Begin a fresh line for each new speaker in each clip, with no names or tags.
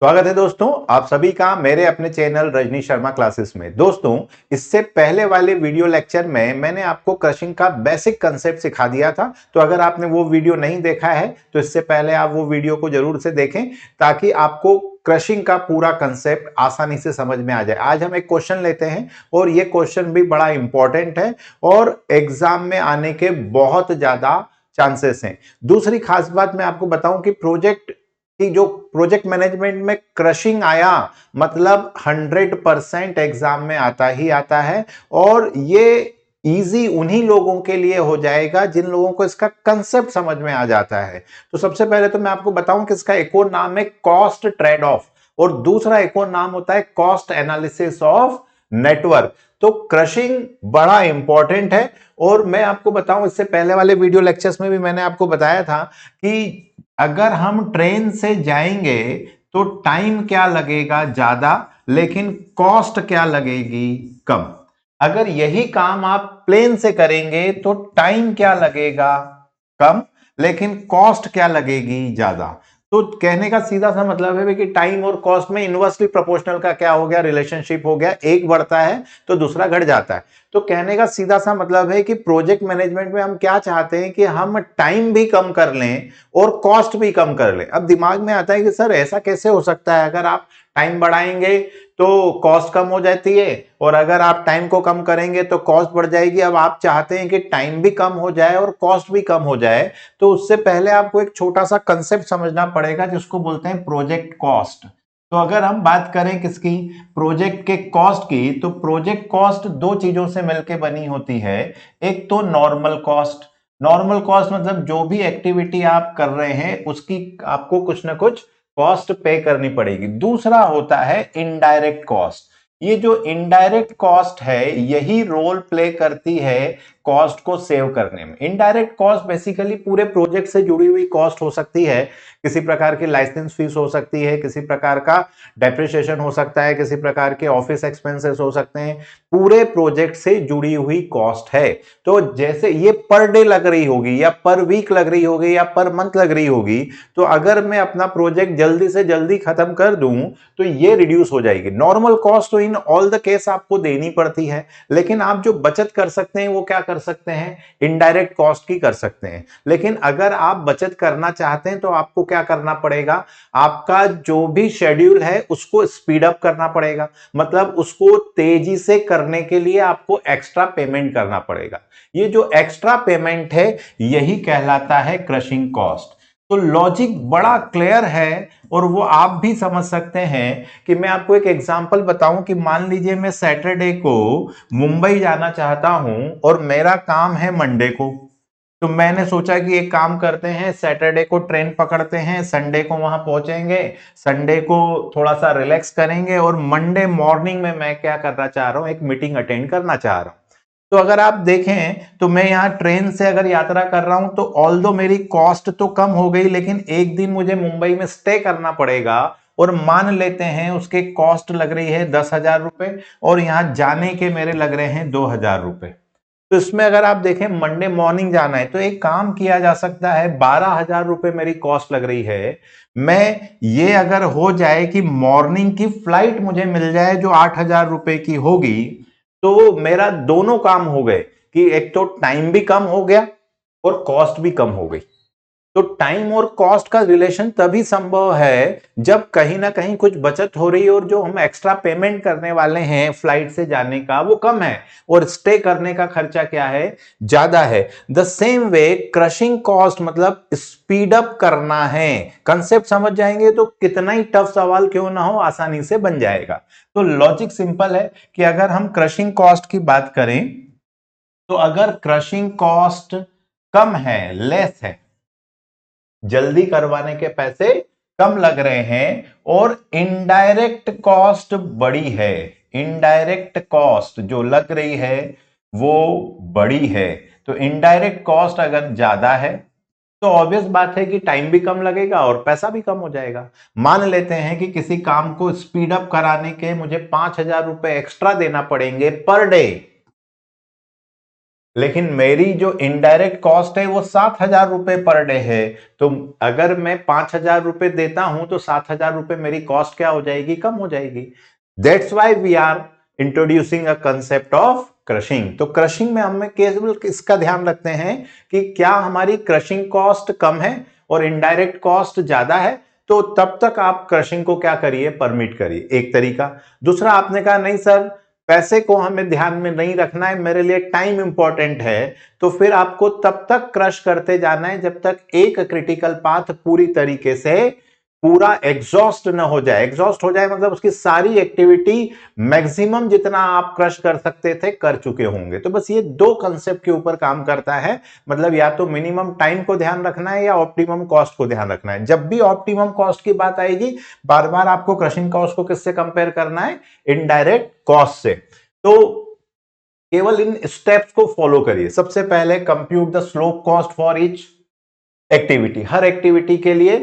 स्वागत है दोस्तों आप सभी का मेरे अपने चैनल रजनी शर्मा क्लासेस में। दोस्तों, इससे पहले वाले वीडियो लेक्चर में मैंने आपको क्रशिंग का बेसिक कंसेप्ट सिखा दिया था। तो अगर आपने वो वीडियो नहीं देखा है तो इससे पहले आप वो वीडियो को जरूर से देखें ताकि आपको क्रशिंग का पूरा कंसेप्ट आसानी से समझ में आ जाए। आज हम एक क्वेश्चन लेते हैं और ये क्वेश्चन भी बड़ा इंपॉर्टेंट है और एग्जाम में आने के बहुत ज्यादा चांसेस हैं। दूसरी खास बात मैं आपको बताऊं कि प्रोजेक्ट मैनेजमेंट में क्रशिंग आया मतलब 100% एग्जाम में आता ही आता है और ये इजी उन्हीं लोगों के लिए हो जाएगा जिन लोगों को इसका कंसेप्ट समझ में आ जाता है। तो सबसे पहले तो मैं आपको बताऊं कि इसका एक और नाम है कॉस्ट ट्रेड ऑफ और दूसरा एक और नाम होता है कॉस्ट एनालिसिस ऑफ नेटवर्क। तो क्रशिंग बड़ा इंपॉर्टेंट है और मैं आपको बताऊं, इससे पहले वाले वीडियो लेक्चर्स में भी मैंने आपको बताया था कि अगर हम ट्रेन से जाएंगे तो टाइम क्या लगेगा ज्यादा लेकिन कॉस्ट क्या लगेगी कम। अगर यही काम आप प्लेन से करेंगे तो टाइम क्या लगेगा कम लेकिन कॉस्ट क्या लगेगी ज्यादा। तो कहने का सीधा सा मतलब है कि टाइम और कॉस्ट में इनवर्सली प्रोपोर्शनल का क्या हो गया, रिलेशनशिप हो गया, एक बढ़ता है तो दूसरा घट जाता है। तो कहने का सीधा सा मतलब है कि प्रोजेक्ट मैनेजमेंट में हम क्या चाहते हैं कि हम टाइम भी कम कर लें और कॉस्ट भी कम कर लें। अब दिमाग में आता है कि सर ऐसा कैसे हो सकता है, अगर आप टाइम बढ़ाएंगे तो कॉस्ट कम हो जाती है और अगर आप टाइम को कम करेंगे तो कॉस्ट बढ़ जाएगी। अब आप चाहते हैं कि टाइम भी कम हो जाए और कॉस्ट भी कम हो जाए, तो उससे पहले आपको एक छोटा सा कंसेप्ट समझना पड़ेगा जिसको बोलते हैं प्रोजेक्ट कॉस्ट। तो अगर हम बात करें किसकी, प्रोजेक्ट के कॉस्ट की, तो प्रोजेक्ट कॉस्ट दो चीजों से मिलकर बनी होती है। एक तो नॉर्मल कॉस्ट, नॉर्मल कॉस्ट मतलब जो भी एक्टिविटी आप कर रहे हैं उसकी आपको कुछ ना कुछ कॉस्ट पे करनी पड़ेगी। दूसरा होता है इनडायरेक्ट कॉस्ट। ये जो इनडायरेक्ट कॉस्ट है यही रोल प्ले करती है कॉस्ट को सेव करने में। इनडायरेक्ट कॉस्ट बेसिकली पूरे प्रोजेक्ट से जुड़ी हुई कॉस्ट हो सकती है, किसी प्रकार की लाइसेंस फीस हो सकती है, किसी प्रकार का डेप्रिसिएशन हो सकता है, किसी प्रकार के ऑफिस एक्सपेंसेस हो सकते हैं, पूरे प्रोजेक्ट से जुड़ी हुई कॉस्ट है। तो जैसे ये पर डे लग रही होगी या पर वीक लग रही होगी या पर मंथ लग रही होगी, तो अगर मैं अपना प्रोजेक्ट जल्दी से जल्दी खत्म कर दूं तो ये रिड्यूस हो जाएगी। नॉर्मल कॉस्ट तो इन ऑल द केस आपको देनी पड़ती है, लेकिन आप जो बचत कर सकते हैं वो क्या कर सकते हैं, इनडायरेक्ट कॉस्ट की कर सकते हैं। लेकिन अगर आप बचत करना चाहते हैं तो आपको क्या करना पड़ेगा, आपका जो भी शेड्यूल है उसको स्पीड अप करना पड़ेगा, मतलब उसको तेजी से करने के लिए आपको एक्स्ट्रा पेमेंट करना पड़ेगा। ये जो एक्स्ट्रा पेमेंट है यही कहलाता है क्रशिंग कॉस्ट। तो लॉजिक बड़ा क्लियर है और वो आप भी समझ सकते हैं कि मैं आपको एक एग्जांपल बताऊं कि मान लीजिए मैं सैटरडे को मुंबई जाना चाहता हूं और मेरा काम है मंडे को। तो मैंने सोचा कि एक काम करते हैं, सैटरडे को ट्रेन पकड़ते हैं, संडे को वहां पहुंचेंगे, संडे को थोड़ा सा रिलैक्स करेंगे और मंडे मॉर्निंग में मैं क्या करना चाह रहा हूं, एक मीटिंग अटेंड करना चाह रहा हूं। तो अगर आप देखें तो मैं यहाँ ट्रेन से अगर यात्रा कर रहा हूं तो ऑल्दो मेरी कॉस्ट तो कम हो गई, लेकिन एक दिन मुझे मुंबई में स्टे करना पड़ेगा और मान लेते हैं उसके कॉस्ट लग रही है 10,000 रुपए और यहाँ जाने के मेरे लग रहे हैं 2,000 रुपए। तो इसमें अगर आप देखें मंडे मॉर्निंग जाना है तो एक काम किया जा सकता है, 12,000 रुपए मेरी कॉस्ट लग रही है। मैं ये अगर हो जाए कि मॉर्निंग की फ्लाइट मुझे मिल जाए जो 8,000 रुपए की होगी, तो मेरा दोनों काम हो गए कि एक तो टाइम भी कम हो गया और कॉस्ट भी कम हो गई। तो टाइम और कॉस्ट का रिलेशन तभी संभव है जब कहीं ना कहीं कुछ बचत हो रही है और जो हम एक्स्ट्रा पेमेंट करने वाले हैं फ्लाइट से जाने का वो कम है और स्टे करने का खर्चा क्या है, ज्यादा है। The same way crushing cost मतलब स्पीड अप करना है। कंसेप्ट समझ जाएंगे तो कितना ही टफ सवाल क्यों ना हो आसानी से बन जाएगा। तो लॉजिक सिंपल है कि अगर हम क्रशिंग कॉस्ट की बात करें तो अगर क्रशिंग कॉस्ट कम है, लेस है, जल्दी करवाने के पैसे कम लग रहे हैं और इनडायरेक्ट कॉस्ट बड़ी है, इनडायरेक्ट कॉस्ट जो लग रही है वो बड़ी है, तो इनडायरेक्ट कॉस्ट अगर ज्यादा है तो ऑब्वियस बात है कि टाइम भी कम लगेगा और पैसा भी कम हो जाएगा। मान लेते हैं कि किसी काम को स्पीड अप कराने के मुझे 5,000 रुपए एक्स्ट्रा देना पड़ेंगे पर डे, लेकिन मेरी जो इनडायरेक्ट कॉस्ट है वो 7,000 रुपए पर डे है। तो अगर मैं 5,000 रुपए देता हूं तो 7,000 रुपए मेरी कॉस्ट क्या हो जाएगी, कम हो जाएगी। That's why we are introducing a concept of crashing. तो क्रशिंग में हमें केवल इसका ध्यान रखते हैं कि क्या हमारी क्रशिंग कॉस्ट कम है और इनडायरेक्ट कॉस्ट ज्यादा है, तो तब तक आप क्रशिंग को क्या करिए, परमिट करिए, एक तरीका। दूसरा आपने कहा नहीं सर पैसे को हमें ध्यान में नहीं रखना है, मेरे लिए टाइम इंपॉर्टेंट है, तो फिर आपको तब तक क्रश करते जाना है जब तक एक क्रिटिकल पाथ पूरी तरीके से पूरा एग्जॉस्ट ना हो जाए। एग्जॉस्ट हो जाए मतलब उसकी सारी एक्टिविटी मैक्सिमम जितना आप क्रश कर सकते थे कर चुके होंगे। तो बस ये दो कंसेप्ट के ऊपर काम करता है, मतलब या तो मिनिमम टाइम को ध्यान रखना है या ऑप्टिमम कॉस्ट को ध्यान रखना है। जब भी ऑप्टिमम कॉस्ट की बात आएगी बार बार आपको क्रशिंग कॉस्ट को किससे कंपेयर करना है, इनडायरेक्ट कॉस्ट से। तो केवल इन स्टेप्स को फॉलो करिए। सबसे पहले compute the slope cost for each activity. Her activity के लिए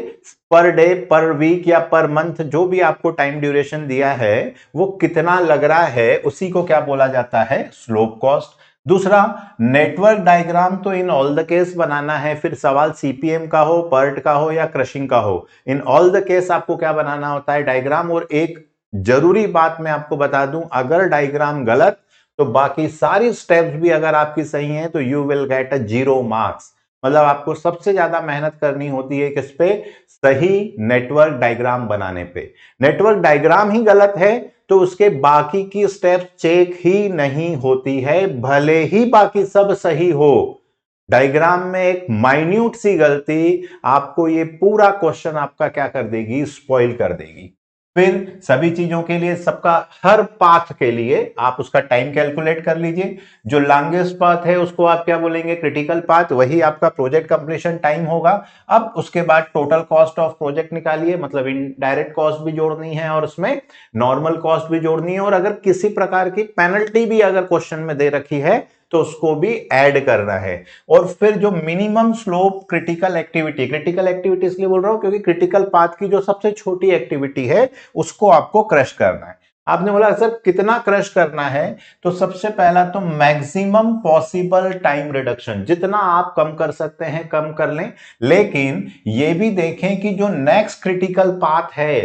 पर डे, पर वीक या पर मंथ जो भी आपको टाइम ड्यूरेशन दिया है वो कितना लग रहा है, उसी को क्या बोला जाता है, स्लोप कॉस्ट। दूसरा नेटवर्क डायग्राम तो इन ऑल द केस बनाना है, फिर सवाल सीपीएम का हो, पर्ट का हो या क्रशिंग का हो, इन ऑल द केस आपको क्या बनाना होता है, डायग्राम। और एक जरूरी बात मैं आपको बता दूं, अगर डायग्राम गलत तो बाकी सारी स्टेप्स भी अगर आपकी सही हैं तो you will get a 0 marks. मतलब आपको सबसे ज्यादा मेहनत करनी होती है किस पे, सही नेटवर्क डायग्राम बनाने पे। नेटवर्क डायग्राम ही गलत है तो उसके बाकी की स्टेप चेक ही नहीं होती है, भले ही बाकी सब सही हो। डायग्राम में एक माइन्यूट सी गलती आपको ये पूरा क्वेश्चन आपका क्या कर देगी, स्पॉइल कर देगी। फिर सभी चीजों के लिए, सबका हर पाथ के लिए आप उसका टाइम कैलकुलेट कर लीजिए। जो लॉन्गेस्ट पाथ है उसको आप क्या बोलेंगे, क्रिटिकल पाथ, वही आपका प्रोजेक्ट कंप्लीशन टाइम होगा। अब उसके बाद टोटल कॉस्ट ऑफ प्रोजेक्ट निकालिए, मतलब इनडायरेक्ट कॉस्ट भी जोड़नी है और उसमें नॉर्मल कॉस्ट भी जोड़नी है, और अगर किसी प्रकार की पेनल्टी भी अगर क्वेश्चन में दे रखी है तो उसको भी ऐड करना है। और फिर जो minimum slope critical activity, critical activity इसलिए बोल रहा हूं क्योंकि क्रिटिकल पाथ की जो सबसे छोटी एक्टिविटी है उसको आपको क्रश करना है। आपने बोला सर कितना क्रश करना है, तो सबसे पहला तो मैक्सिमम पॉसिबल टाइम रिडक्शन, जितना आप कम कर सकते हैं कम कर लें, लेकिन यह भी देखें कि जो नेक्स्ट क्रिटिकल पाथ है,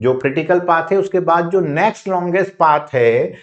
जो क्रिटिकल पाथ है उसके बाद जो नेक्स्ट लॉन्गेस्ट पाथ है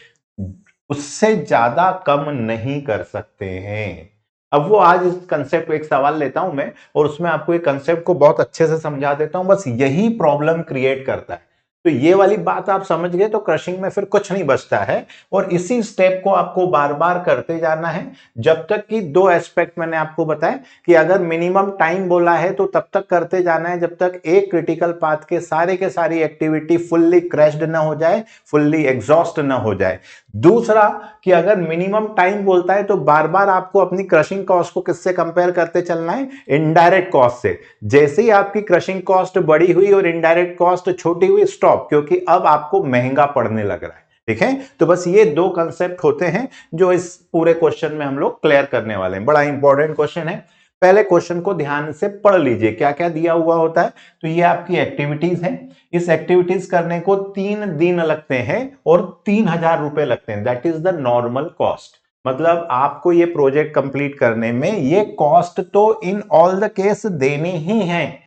उससे ज्यादा कम नहीं कर सकते हैं। अब वो आज इस कंसेप्ट, एक सवाल लेता हूं मैं और उसमें आपको एक कंसेप्ट को बहुत अच्छे से समझा देता हूं, बस यही प्रॉब्लम क्रिएट करता है। तो ये वाली बात आप समझ गए तो क्रशिंग में फिर कुछ नहीं बचता है, और इसी स्टेप को आपको बार बार करते जाना है जब तक कि दो एस्पेक्ट मैंने आपको बताया कि अगर मिनिमम टाइम बोला है तो तब तक करते जाना है जब तक एक क्रिटिकल पाथ के सारी एक्टिविटी फुल्ली क्रैश्ड ना हो जाए, फुल्ली एग्जॉस्ट ना हो जाए। दूसरा कि अगर मिनिमम टाइम बोलता है तो बार बार आपको अपनी क्रशिंग कॉस्ट को किससे कंपेयर करते चलना है, इनडायरेक्ट कॉस्ट से। जैसे ही आपकी क्रशिंग कॉस्ट बड़ी हुई और इनडायरेक्ट कॉस्ट छोटी हुई, स्टॉप, क्योंकि अब आपको महंगा पड़ने लग रहा है। ठीक है, तो बस ये दो कंसेप्ट होते हैं जो इस पूरे क्वेश्चन में हम लोग क्लियर करने वाले हैं। बड़ा इंपॉर्टेंट क्वेश्चन है, पहले क्वेश्चन को ध्यान से पढ़ लीजिए क्या क्या दिया हुआ होता है। तो ये आपकी एक्टिविटीज है, इस एक्टिविटीज करने को 3 दिन लगते हैं और 3,000 रुपए लगते हैं, that is the normal cost. मतलब आपको ये प्रोजेक्ट कंप्लीट करने में ये कॉस्ट तो इन ऑल द केस देनी ही है।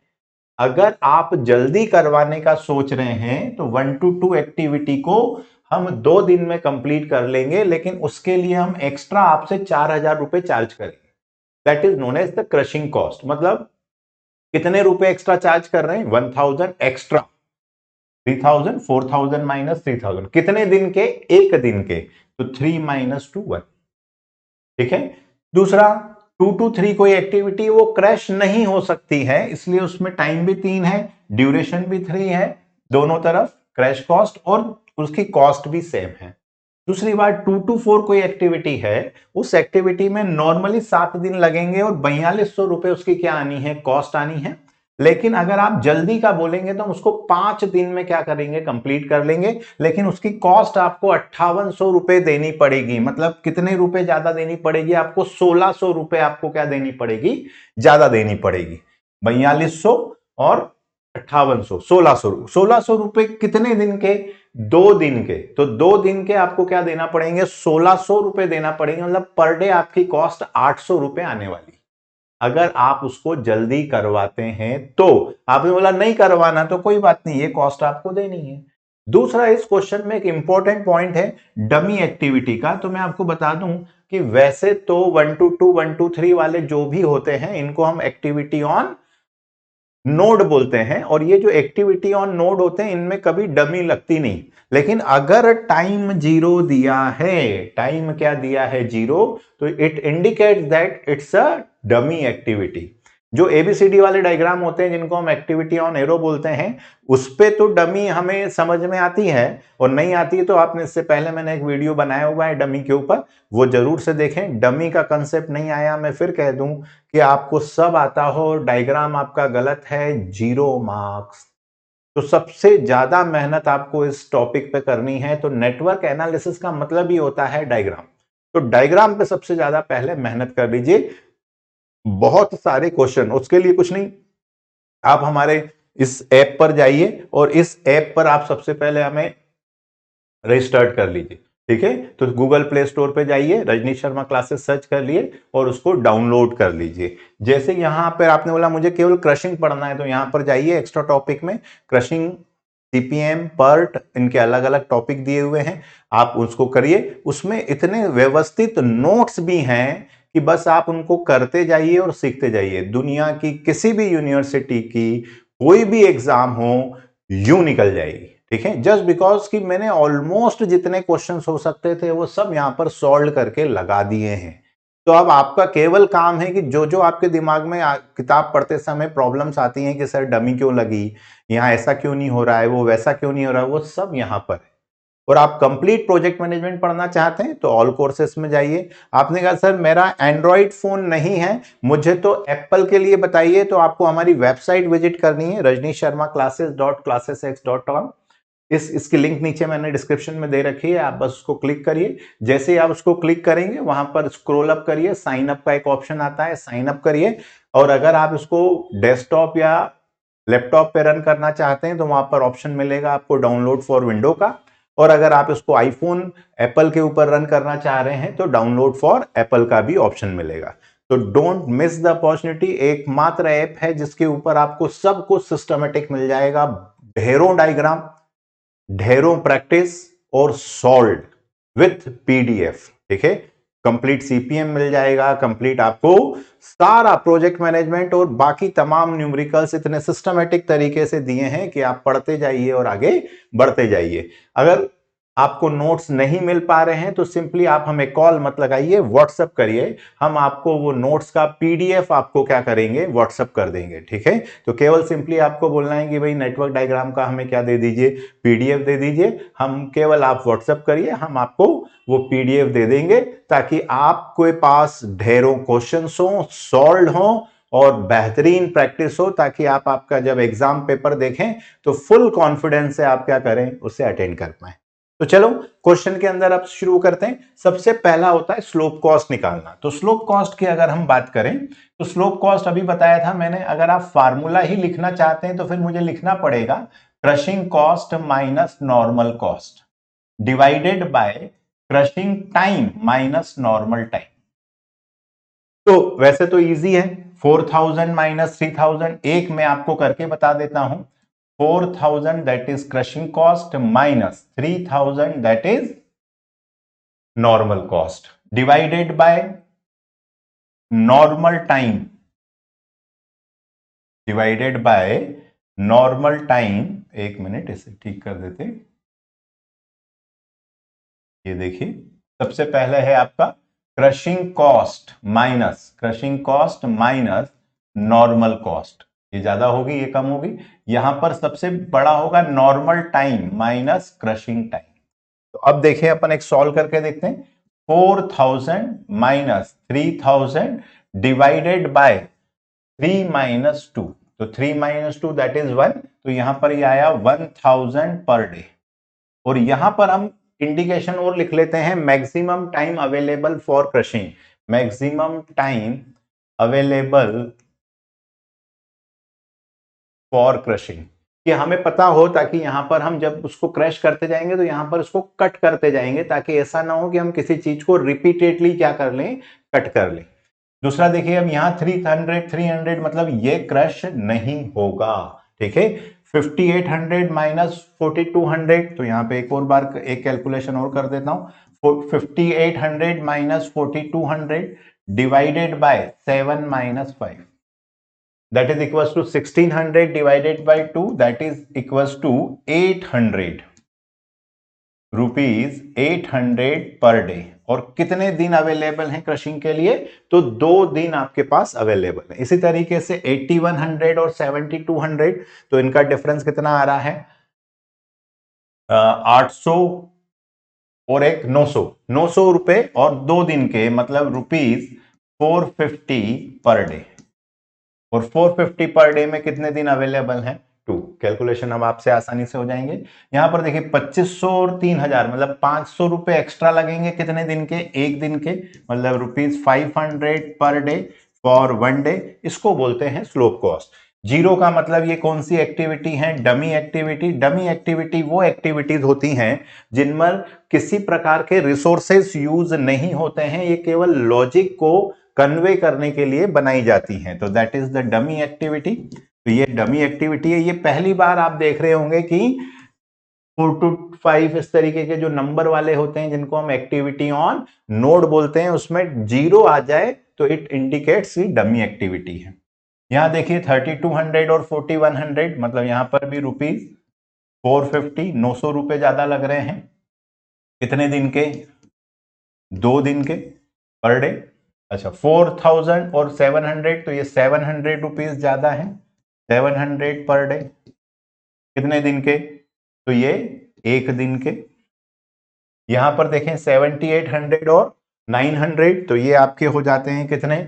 अगर आप जल्दी करवाने का सोच रहे हैं तो 1 to 2 एक्टिविटी को हम 2 दिन में कंप्लीट कर लेंगे, लेकिन उसके लिए हम एक्स्ट्रा आपसे 4,000 रुपए चार्ज करेंगे, that is known as the crashing cost. मतलब कितने रुपए एक्स्ट्रा चार्ज कर रहे हैं, 1,000 एक्स्ट्रा, 3,000, 4,000 माइनस 3,000, कितने दिन के, एक दिन के, तो 3 माइनस 2 1। ठीक है, दूसरा 2 to 3 कोई एक्टिविटी वो क्रैश नहीं हो सकती है, इसलिए उसमें टाइम भी 3 है, ड्यूरेशन भी 3 है, दोनों तरफ क्रैश कॉस्ट और उसकी कॉस्ट भी सेम है। दूसरी बात 2 to 4 कोई एक्टिविटी है, उस एक्टिविटी में नॉर्मली 7 दिन लगेंगे और 4,200 रुपए उसकी क्या आनी है, कॉस्ट आनी है। लेकिन अगर आप जल्दी का बोलेंगे तो हम उसको 5 दिन में क्या करेंगे, कंप्लीट कर लेंगे, लेकिन उसकी कॉस्ट आपको 5,800 रुपए देनी पड़ेगी। मतलब कितने रुपए ज्यादा देनी पड़ेगी आपको, 1,600 रुपए आपको क्या देनी पड़ेगी, ज्यादा देनी पड़ेगी। 4,200 और 5800, 1600 रुपए कितने दिन के? 2 दिन के। तो 2 दिन के आपको क्या देना पड़ेंगे? 1600 रुपए देना पड़ेंगे, मतलब पर डे आपकी कॉस्ट 800 रुपए आने वाली। अगर आप उसको जल्दी करवाते हैं तो। आपने बोला नहीं करवाना तो कोई बात नहीं, ये कॉस्ट आपको देनी है। दूसरा, इस क्वेश्चन में एक इंपॉर्टेंट पॉइंट है डमी एक्टिविटी का। तो मैं आपको बता दूं कि वैसे तो 1 to 2 1 to 3 वाले जो भी होते हैं इनको हम एक्टिविटी ऑन नोड बोलते हैं, और ये जो एक्टिविटी ऑन नोड होते हैं इनमें कभी डमी लगती नहीं। लेकिन अगर टाइम 0 दिया है, टाइम क्या दिया है? 0, तो it indicates that it's a dummy activity. जो एबीसीडी वाले डायग्राम होते हैं जिनको हम एक्टिविटी ऑन एरो बोलते हैं, उस पे तो डमी हमें समझ में आती है, और नहीं आती है तो आपने, इससे पहले मैंने एक वीडियो बनाया हुआ है डमी के ऊपर, वो जरूर से देखें। डमी का कंसेप्ट नहीं आया, मैं फिर कह दूं कि आपको सब आता हो, डायग्राम आपका गलत है, 0 मार्क्स। तो सबसे ज्यादा मेहनत आपको इस टॉपिक पे करनी है। तो नेटवर्क एनालिसिस का मतलब ही होता है डायग्राम। तो डायग्राम पे सबसे ज्यादा पहले मेहनत कर लीजिए। बहुत सारे क्वेश्चन, उसके लिए कुछ नहीं, आप हमारे इस ऐप पर जाइए और इस ऐप पर आप सबसे पहले हमें रजिस्टर्ड कर लीजिए। ठीक है, तो गूगल प्ले स्टोर पे जाइए, रजनीश शर्मा क्लासेस सर्च कर लिए और उसको डाउनलोड कर लीजिए। जैसे यहां पर आपने बोला मुझे केवल क्रशिंग पढ़ना है, तो यहां पर जाइए एक्स्ट्रा टॉपिक में, क्रशिंग, सीपीएम, पर्ट, इनके अलग अलग टॉपिक दिए हुए हैं, आप उसको करिए। उसमें इतने व्यवस्थित नोट्स भी हैं कि बस आप उनको करते जाइए और सीखते जाइए। दुनिया की किसी भी यूनिवर्सिटी की कोई भी एग्जाम हो, यूं निकल जाएगी। ठीक है, जस्ट बिकॉज कि मैंने ऑलमोस्ट जितने क्वेश्चंस हो सकते थे वो सब यहां पर सॉल्व करके लगा दिए हैं। तो अब आपका केवल काम है कि जो जो आपके दिमाग में किताब पढ़ते समय प्रॉब्लम्स आती हैं कि सर डमी क्यों लगी, यहाँ ऐसा क्यों नहीं हो रहा है, वो वैसा क्यों नहीं हो रहा है, वो सब यहां पर है। और आप कंप्लीट प्रोजेक्ट मैनेजमेंट पढ़ना चाहते हैं तो ऑल कोर्सेस में जाइए। आपने कहा सर मेरा एंड्रॉइड फोन नहीं है, मुझे तो एप्पल के लिए बताइए, तो आपको हमारी वेबसाइट विजिट करनी है, rajneeshsharmaclasses.classesx.com। इसकी लिंक नीचे मैंने डिस्क्रिप्शन में दे रखी है, आप बस उसको क्लिक करिए। जैसे ही आप उसको क्लिक करेंगे वहां पर स्क्रॉल अप करिए, साइन अप का एक ऑप्शन आता है, साइन अप करिए। और अगर आप इसको डेस्कटॉप या लैपटॉप पे रन करना चाहते हैं तो वहां पर ऑप्शन मिलेगा आपको डाउनलोड फॉर विंडो का। और अगर आप इसको आईफोन, एप्पल के ऊपर रन करना चाह रहे हैं तो डाउनलोड फॉर एप्पल का भी ऑप्शन मिलेगा। तो डोंट मिस द अपॉर्चुनिटी, एकमात्र ऐप है जिसके ऊपर आपको सब कुछ सिस्टमेटिक मिल जाएगा, ढेरों डायग्राम, ढेरों प्रैक्टिस और सॉल्व विथ पीडीएफ। ठीक है, कंप्लीट सीपीएम मिल जाएगा, कंप्लीट आपको सारा प्रोजेक्ट मैनेजमेंट और बाकी तमाम न्यूमेरिकल्स इतने सिस्टमेटिक तरीके से दिए हैं कि आप पढ़ते जाइए और आगे बढ़ते जाइए। अगर आपको नोट्स नहीं मिल पा रहे हैं तो सिंपली आप हमें कॉल मत लगाइए, व्हाट्सएप करिए, हम आपको वो नोट्स का पीडीएफ आपको क्या करेंगे, व्हाट्सएप कर देंगे। ठीक है, तो केवल सिंपली आपको बोलना है कि भाई नेटवर्क डायग्राम का हमें क्या दे दीजिए, पीडीएफ दे दीजिए। हम केवल आप व्हाट्सएप करिए, हम आपको वो पीडीएफ दे देंगे ताकि आपके पास ढेरों क्वेश्चंस हो, सॉल्व हो और बेहतरीन प्रैक्टिस हो, ताकि आप आपका जब एग्जाम पेपर देखें तो फुल कॉन्फिडेंस से आप क्या करें, उसे अटेंड कर पाए। तो चलो क्वेश्चन के अंदर अब शुरू करते हैं। सबसे पहला होता है स्लोप कॉस्ट निकालना। तो स्लोप कॉस्ट की अगर हम बात करें तो स्लोप कॉस्ट अभी बताया था मैंने, अगर आप फार्मूला ही लिखना चाहते हैं तो फिर मुझे लिखना पड़ेगा crushing cost minus normal cost divided by crushing time minus normal time. तो वैसे तो इजी है, 4000 माइनस 3000, एक मैं आपको करके बता देता हूं। 4000 that is crushing cost minus 3000 that is normal cost divided by normal time, divided by normal time. एक मिनट इसे ठीक कर देते, ये देखिए सबसे पहले है आपका crushing cost minus normal cost. ये ज्यादा होगी, ये कम होगी। यहां पर सबसे बड़ा होगा normal time minus crushing time. तो अब देखें, अपन एक सॉल्व करके देखते हैं। 4000 माइनस 3000 डिवाइडेड बाय 3 माइनस 2, तो 3 माइनस 2 दैट इज 1। तो यहां पर ये आया 1000 पर डे। और यहां पर हम इंडिकेशन और लिख लेते हैं, maximum time available for crushing, maximum time available for crushing, कि हमें पता हो ताकि यहां पर हम जब उसको क्रश करते जाएंगे तो यहां पर उसको कट करते जाएंगे, ताकि ऐसा ना हो कि हम किसी चीज को रिपीटेडली क्या कर लें, कट कर लें। दूसरा देखिए, अब यहां 300 मतलब ये क्रश नहीं होगा, ठीक है। 5800 माइनस 4200, तो यहां पे एक और बार एक कैलकुलेशन और कर देता हूं। 5800 minus 4200 divided by 7 minus 5, that is equals to 1600 divided by 2, that is equals to 800 rupees 800 per day. और कितने दिन अवेलेबल हैं क्रशिंग के लिए, तो 2 दिन आपके पास अवेलेबल है। इसी तरीके से 8100 और 7200, तो इनका डिफरेंस कितना आ रहा है, 800 और एक 900 रुपए, और 2 दिन के मतलब रुपीज 450 पर डे। और 450 पर डे में कितने दिन अवेलेबल हैं, 2। कैलकुलेशन अब आपसे आसानी से हो जाएंगे। यहां पर देखिए 2500 और 3000 मतलब 500 रुपए एक्स्ट्रा लगेंगे, कितने दिन के, एक दिन के, मतलब rupees 500 per day for 1 day. इसको बोलते हैं स्लोप कॉस्ट। जीरो का मतलब ये कौन सी एक्टिविटी है, डमी एक्टिविटी। डमी एक्टिविटी वो एक्टिविटीज होती हैं जिनमें किसी प्रकार के रिसोर्सेस यूज नहीं होते हैं, ये केवल लॉजिक को कन्वे करने के लिए बनाई जाती हैं, तो that is the dummy activity. तो ये डमी एक्टिविटी है। ये पहली बार आप देख रहे होंगे कि 4 to 5 इस तरीके के जो नंबर वाले होते हैं जिनको हम एक्टिविटी ऑन नोड बोलते हैं, उसमें जीरो आ जाए तो इट इंडिकेट्स डमी एक्टिविटी है। यहां देखिए 3200 और 4100, मतलब यहां पर भी रुपीज 450, 900 रुपए ज्यादा लग रहे हैं, कितने दिन के, 2 दिन के पर डे। अच्छा 4000 और 700, तो ये 700 रुपीज ज्यादा है, 700 पर डे, कितने दिन के, तो ये 1 दिन के। यहां पर देखें 7800 और 900, तो ये आपके हो जाते हैं कितने,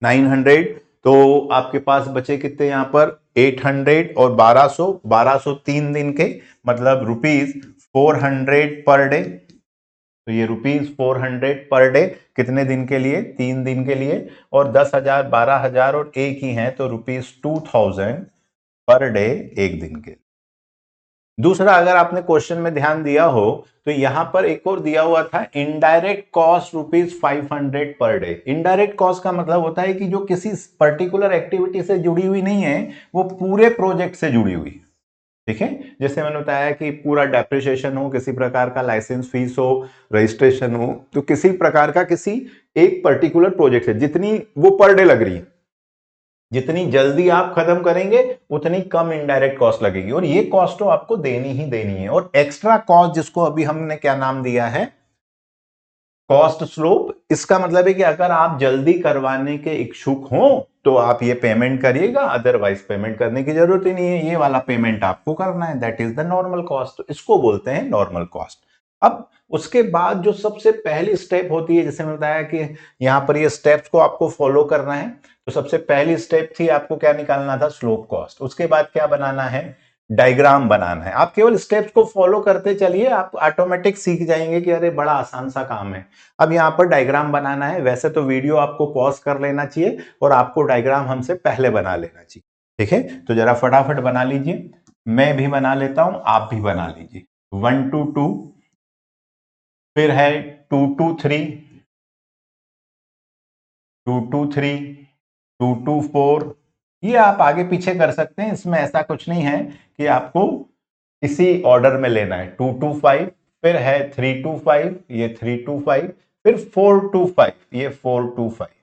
900, तो आपके पास बचे कितने यहां पर 800 और 1200 3 दिन के, मतलब रुपीज 400 पर डे। तो ये रुपीज 400 पर डे कितने दिन के लिए, 3 दिन के लिए। और 10,000 12,000 और एक ही है, तो रुपीज 2000 पर डे एक दिन के। दूसरा, अगर आपने क्वेश्चन में ध्यान दिया हो तो यहां पर एक और दिया हुआ था, indirect cost rupees 500 per day. Indirect cost का मतलब होता है कि जो किसी पर्टिकुलर एक्टिविटी से जुड़ी हुई नहीं है, वो पूरे प्रोजेक्ट से जुड़ी हुई, ठीक है। जैसे मैंने बताया कि पूरा डेप्रिसिएशन हो, किसी प्रकार का लाइसेंस फीस हो, रजिस्ट्रेशन हो, तो किसी प्रकार का किसी एक पर्टिकुलर प्रोजेक्ट से जितनी वो पर डे लग रही है, जितनी जल्दी आप खत्म करेंगे उतनी कम इनडायरेक्ट कॉस्ट लगेगी, और ये कॉस्ट तो आपको देनी ही देनी है। और एक्स्ट्रा कॉस्ट जिसको अभी हमने क्या नाम दिया है, कॉस्ट स्लोप, इसका मतलब है कि अगर आप जल्दी करवाने के इच्छुक हो तो आप ये पेमेंट करिएगा, अदरवाइज पेमेंट करने की जरूरत ही नहीं है, ये वाला पेमेंट आपको करना है, that is the normal cost. तो इसको बोलते हैं नॉर्मल कॉस्ट। अब उसके बाद जो सबसे पहली स्टेप होती है, जैसे मैंने बताया कि यहां पर ये स्टेप्स को आपको फॉलो करना है, तो सबसे पहली स्टेप थी आपको क्या निकालना था, स्लोप कॉस्ट। उसके बाद क्या बनाना है, डायग्राम बनाना है। आप केवल स्टेप्स को फॉलो करते चलिए, आप ऑटोमेटिक सीख जाएंगे कि अरे बड़ा आसान सा काम है। अब यहाँ पर डायग्राम बनाना है। वैसे तो वीडियो आपको पॉज कर लेना चाहिए और आपको डायग्राम हमसे पहले बना लेना चाहिए, ठीक है। तो जरा फटाफट बना लीजिए, मैं भी बना लेता हूं, आप भी बना लीजिए। 1 to 2, फिर है 2 to 3, 2 to 3, 2 to 4। ये आप आगे पीछे कर सकते हैं, इसमें ऐसा कुछ नहीं है कि आपको इसी ऑर्डर में लेना है। 2 to 5, फिर है 3 to 5, ये 3 to 5, फिर 4 to 5, ये 4 to 5,